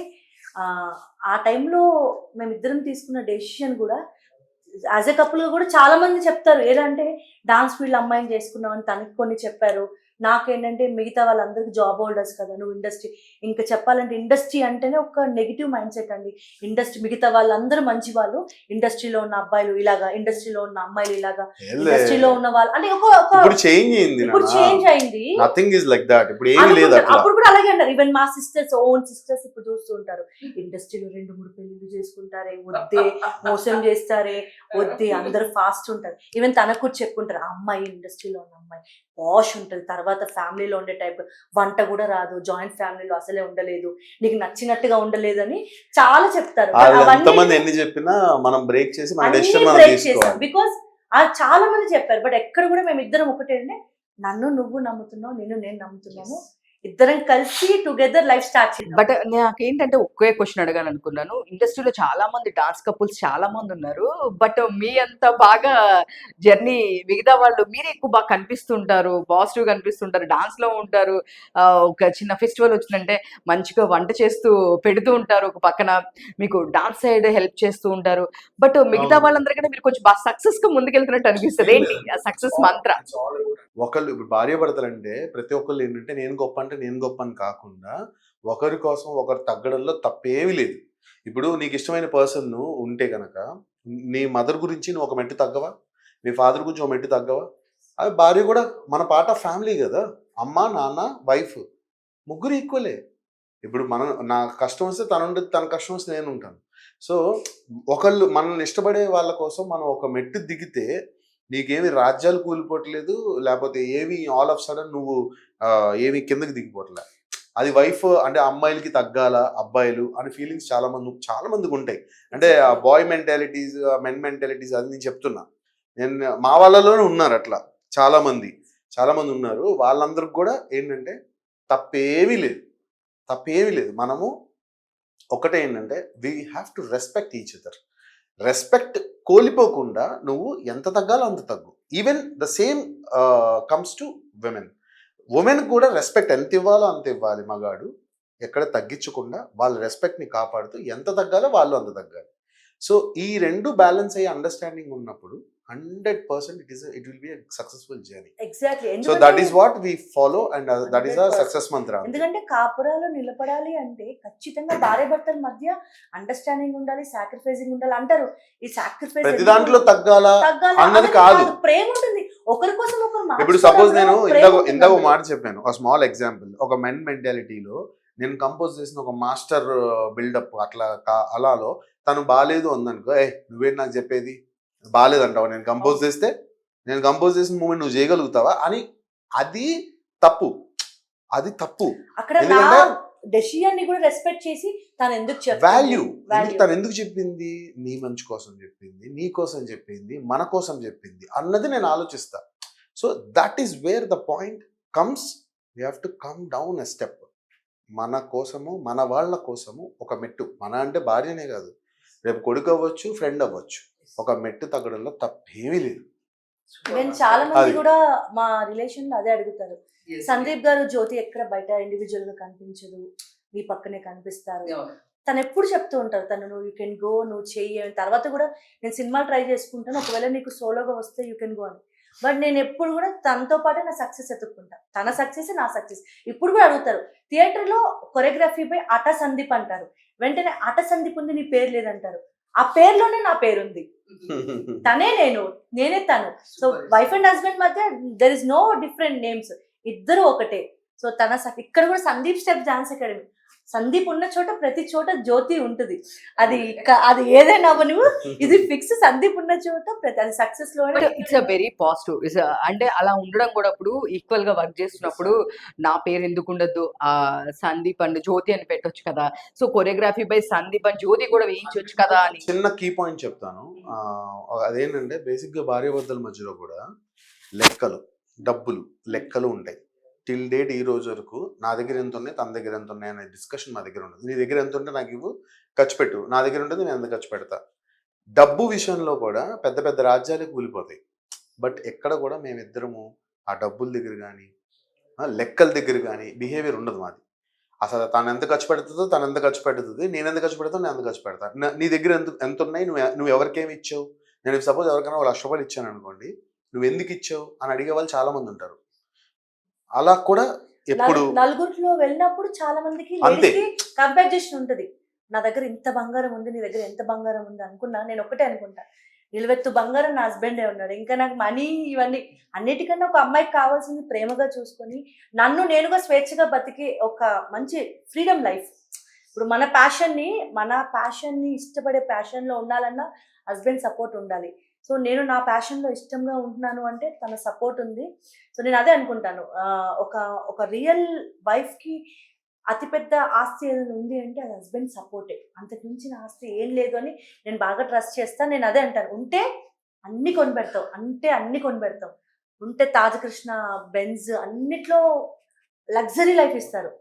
Speaker 1: ఆ టైంలో మేమిద్దరం తీసుకున్న డెసిషన్ కూడా యాజ్ ఎ కపుల్ గా కూడా చాలా మంది చెప్తారు. ఏదంటే డాన్స్ ఫీల్డ్ అమ్మాయిని చేసుకున్నామని తనకి కొన్ని చెప్పారు. నాకేంటంటే మిగతా వాళ్ళందరికీ జాబ్ హోల్డర్స్ కదా, నువ్వు ఇండస్ట్రీ, ఇంకా చెప్పాలంటే ఇండస్ట్రీ అంటేనే ఒక నెగిటివ్ మైండ్ సెట్ అండి. ఇండస్ట్రీ మిగతా వాళ్ళందరూ మంచి వాళ్ళు, ఇండస్ట్రీలో ఉన్న అబ్బాయిలు ఇలాగా, ఇండస్ట్రీలో ఉన్న అమ్మాయిలు ఇలాగా, ఇండస్ట్రీలో ఉన్న వాళ్ళు అంటే
Speaker 2: ఇప్పుడు చేంజ్ అయింది.
Speaker 1: ఇప్పుడు చేంజ్ అయింది.
Speaker 2: Nothing is like that. ఇప్పుడు ఏమీ లేదు
Speaker 1: అనుకుంటారు.
Speaker 2: అట్లా.
Speaker 1: అప్పుడు కూడా అలాగే అన్నారు. ఈవెన్ మా సిస్టర్స్, ఓన్ సిస్టర్స్ ఇప్పుడు చూస్తూ ఉంటారు, ఇండస్ట్రీలో 2-3 పెళ్లిళ్ళు చేసుకుంటారే, వద్దే, మోసం చేస్తారే, వద్దే, అందరు ఫాస్ట్ ఉంటారు. ఈవెన్ తనకు కూడా చెప్పుకుంటారు, ఆ అమ్మాయి ఇండస్ట్రీలో ఉన్న అమ్మాయి వాష్ ఉంటుంది, తర్వాత ఫ్యామిలీలో ఉండే టైప్, వంట కూడా రాదు, జాయింట్ ఫ్యామిలీలో అసలే ఉండలేదు, నీకు నచ్చినట్టుగా ఉండలేదు అని చాలా చెప్తారు.
Speaker 2: ఎంతమంది ఎన్ని చెప్పినా మనం బ్రేక్ చేసి మన డెసిషన్ మనం
Speaker 1: బ్రేక్ చేసాం
Speaker 2: తీసుకోవాలి.
Speaker 1: బికాస్ చాలా మంది చెప్పారు. బట్ ఎక్కడ కూడా మేము ఇద్దరం ఒకటే అంటే, నన్ను నువ్వు నమ్ముతున్నావు, నేను నమ్ముతున్నాను, ఇద్దరం కలిసి టుగెదర్ లైఫ్ స్టార్ట్ చేద్దాం.
Speaker 3: బట్ నాకేంటంటే ఒకే క్వశ్చన్ అడగాలనుకున్నాను. ఇండస్ట్రీలో చాలా మంది డాన్స్ కపుల్స్ చాలా మంది ఉన్నారు. బట్ మీ అంత బాగా జర్నీ మిగతా వాళ్ళు మీరే ఎక్కువ బాగా కనిపిస్తుంటారు, పాజిటివ్ కనిపిస్తుంటారు, డాన్స్ లో ఉంటారు. ఒక చిన్న ఫెస్టివల్ వచ్చిందంటే మంచిగా వంట చేస్తూ పెడుతూ ఉంటారు, ఒక పక్కన మీకు డాన్స్ సైడ్ హెల్ప్ చేస్తూ ఉంటారు. బట్ మిగతా వాళ్ళందరికంటే మీరు కొంచెం బాగా సక్సెస్ గా ముందుకెళ్తున్నట్టు అనిపిస్తుంది. ఏంటి ఆ సక్సెస్ మంత్ర?
Speaker 2: ఒకళ్ళు ఇప్పుడు భార్య భర్తలంటే ప్రతి ఒక్కళ్ళు ఏంటంటే నేను గొప్ప అంటే నేను గొప్ప అని కాకుండా ఒకరి కోసం ఒకరు తగ్గడంలో తప్పేమీ లేదు. ఇప్పుడు నీకు ఇష్టమైన పర్సన్ ఉంటే కనుక నీ మదర్ గురించి నువ్వు ఒక మెట్టు తగ్గవా, మీ ఫాదర్ గురించి ఒక మెట్టు తగ్గవా? అది భార్య కూడా మన పార్ట్ ఆఫ్ ఫ్యామిలీ కదా. అమ్మ, నాన్న, వైఫ్ ముగ్గురు ఈక్వలే. ఇప్పుడు మనం నా కష్టం వస్తే తను ఉండదు, తన కష్టం వస్తే నేను ఉంటాను. సో ఒకళ్ళు మనల్ని ఇష్టపడే వాళ్ళ కోసం మనం ఒక మెట్టు దిగితే నీకేమి రాజ్యాలు కూలిపోవట్లేదు, లేకపోతే ఏమి ఆల్ ఆఫ్ సడన్ నువ్వు ఏమి కిందకి దిగిపోవట్లే. అది వైఫ్ అంటే అమ్మాయిలకి తగ్గాల అబ్బాయిలు అనే ఫీలింగ్స్ చాలా మందికి ఉంటాయి. అంటే ఆ బాయ్ మెంటాలిటీస్, మెన్ మెంటాలిటీస్ అది నేను చెప్తున్నా. నేను మా వాళ్ళలోనే ఉన్నారు అట్లా చాలా మంది ఉన్నారు. వాళ్ళందరికి కూడా ఏంటంటే తప్పేమీ లేదు. మనము ఒకటే ఏంటంటే we have to respect each other. Respect కోల్పోకుండా నువ్వు ఎంత తగ్గాలో అంత తగ్గు. Even the same comes to women కూడా రెస్పెక్ట్ ఎంత ఇవ్వాలో అంత ఇవ్వాలి. మగాడు ఎక్కడ తగ్గించకుండా వాళ్ళ రెస్పెక్ట్ని కాపాడుతూ ఎంత తగ్గాలో వాళ్ళు అంత తగ్గాలి. సో ఈ రెండు బ్యాలెన్స్ అయ్యే అండర్స్టాండింగ్ ఉన్నప్పుడు 100% it will be a successful journey.
Speaker 1: Exactly.
Speaker 2: So that is what we follow, and that is our
Speaker 1: 100%.
Speaker 2: success mantra.
Speaker 1: ఎందుకంటే కాపురాలు నిలబడాలి అంటే ఖచ్చితంగా భార్య భర్తల మధ్య అండర్స్టాండింగ్ ఉండాలి, సాక్రిఫైసింగ్ ఉండాలి అంటారు. ఈ సాక్రిఫైస్
Speaker 2: ప్రతి దాంట్లో తగ్గాల అన్నది కాదు.
Speaker 1: ప్రేమ ఉంటుంది, ఒకరి కోసం ఒకరు
Speaker 2: ఇప్పుడు సపోజ్ నేను ఇందాక ఒక మాట చెప్పాను, ఒక స్మాల్ ఎగ్జాంపుల్. ఒక మెన్ మెంటాలిటీలో నేను కంపోజ్ చేసిన ఒక మాస్టర్ బిల్డప్ అలాలో తను బాగాలేదు అందనుకో, నువ్వేంటి నాకు చెప్పేది, బాగాలేదంటావా, నేను కంపోజ్ చేసిన మూమెంట్ నువ్వు చేయగలుగుతావా అని, అది తప్పు.
Speaker 1: అక్కడ
Speaker 2: ఎందుకంటే
Speaker 1: డెసిషన్ ని కూడా రెస్పెక్ట్ చేసి తను ఎందుకు
Speaker 2: వాల్యూ, తను ఎందుకు చెప్పింది, నీ మంచి కోసం చెప్పింది, నీ కోసం చెప్పింది, మన కోసం చెప్పింది అన్నది నేను ఆలోచిస్తా. So that is where the point comes. We have to come down a step. మన కోసము, మన వాళ్ళ కోసము ఒక మెట్టు. మన అంటే భార్యనే కాదు, రేపు కొడుకు అవ్వచ్చు, ఫ్రెండ్ అవ్వచ్చు, ఒక మెట్టు తగ్గడంలో తప్పేమీ లేదు.
Speaker 1: నేను చాలా మంది కూడా మా రిలేషన్ లో అదే అడుగుతారు, సందీప్ గారు జ్యోతి ఎక్కడ బయట ఇండివిజువల్ గా కనిపించదు, మీ పక్కనే కనిపిస్తారు. తను ఎప్పుడు చెప్తూ ఉంటారు, తను నువ్వు యూ కెన్ గో, నువ్వు చెయ్యి. తర్వాత కూడా నేను సినిమాలు ట్రై చేసుకుంటాను, ఒకవేళ నీకు సోలోగా వస్తే యూ కెన్ గో అని. బట్ నేను ఎప్పుడు కూడా తనతో పాటే నా సక్సెస్ ఎత్తుక్కుంటా, తన సక్సెస్ నా సక్సెస్. ఇప్పుడు కూడా అడుగుతారు, థియేటర్లో కొరియోగ్రఫీ పై అట సందీప్ అంటారు, వెంటనే అట సందీప్ ఉంది, నీ పేరు లేదంటారు. ఆ పేరులోనే నా పేరుంది, తనే నేనే తను. సో వైఫ్ అండ్ హస్బెండ్ మధ్య there is no different names, ఇద్దరు ఒకటే. సో ఇక్కడ కూడా Sandeep step dance academy, Sandeep ఉన్న చోట ప్రతి చోట జ్యోతి ఉంటుంది. అది ఏదైనా నువ్వు ఇది ఫిక్స్, సందీప్ ఉన్న చోట ప్రతి, అది సక్సెస్ లో
Speaker 3: ఇట్స్ అ వెరీ పాజిటివ్. అంటే అలా ఉండడం కూడా ఇప్పుడు ఈక్వల్ గా వర్క్ చేస్తున్నప్పుడు నా పేరు ఎందుకు ఉండద్దు, సందీప్ అండ్ జ్యోతి అని పెట్టొచ్చు కదా. So choreography by Sandeep and Jyoti కూడా వేయించవచ్చు కదా అని
Speaker 2: చిన్న కీ పాయింట్ చెప్తాను. అదేంటంటే బేసిక్ గా భార్యాభర్తల మధ్యలో కూడా లెక్కలు ఉంటాయి. టిల్ డేట్ ఈ రోజు వరకు నా దగ్గర ఎంత ఉన్నాయి, తన దగ్గర ఎంత ఉన్నాయి అనే డిస్కషన్ మా దగ్గర ఉండదు. నీ దగ్గర ఎంత ఉంటే నాకు ఇవ్వు, ఖర్చు పెట్టు, నా దగ్గర ఉంటుంది, నేను ఎంత ఖర్చు పెడతా. డబ్బు విషయంలో కూడా పెద్ద పెద్ద రాజ్యాలే కూలిపోతాయి. బట్ ఎక్కడ కూడా మేమిద్దరము ఆ డబ్బుల దగ్గర కానీ లెక్కల దగ్గర కానీ బిహేవియర్ ఉండదు మాది. అసలు తను ఎంత ఖర్చు పెడుతుందో తను ఎంత ఖర్చు పెడుతుంది, నేను ఎంత ఖర్చు పెడతాను, నేను ఎంత ఖర్చు పెడతాను. నీ దగ్గర ఎంత ఉన్నాయి, నువ్వు ఎవరికేమి ఇచ్చావు. నేను సపోజ్ ఎవరికైనా ₹1,00,000 ఇచ్చాను అనుకోండి, నువ్వు ఎందుకు ఇచ్చావు అని అడిగే వాళ్ళు చాలా మంది ఉంటారు. అలా కూడా ఎప్పుడు
Speaker 1: నలుగురిలో వెళ్ళినప్పుడు చాలా మందికి కంపారిజన్ ఉంటది, నా దగ్గర ఇంత బంగారం ఉంది, నీ దగ్గర ఎంత బంగారం ఉంది అనుకున్నా. నేను ఒకటే అనుకుంటా, నిలువెత్తు బంగారం నా హస్బెండే ఉన్నాడు, ఇంకా నాకు మనీ ఇవన్నీ అన్నిటికన్నా ఒక అమ్మాయికి కావాల్సింది ప్రేమగా చూసుకొని నన్ను నేనుగా స్వేచ్ఛగా బతికి ఒక మంచి ఫ్రీడమ్ లైఫ్. ఇప్పుడు మన ప్యాషన్ని ఇష్టపడే ప్యాషన్లో ఉండాలన్నా హస్బెండ్ సపోర్ట్ ఉండాలి. సో నేను నా ప్యాషన్లో ఇష్టంగా ఉంటున్నాను అంటే తన సపోర్ట్ ఉంది. సో నేను అదే అనుకుంటాను, ఒక రియల్ వైఫ్కి అతిపెద్ద ఆస్తి ఏదైనా ఉంది అంటే అది హస్బెండ్ సపోర్టే, అంతకు మించిన ఆస్తి ఏం లేదు అని నేను బాగా ట్రస్ట్ చేస్తాను. నేను అదే అంటాను, ఉంటే అన్ని కొనిపెడతాం, ఉంటే తాజకృష్ణ, బెంజ్ అన్నిట్లో లగ్జరీ లైఫ్ ఇస్తారు.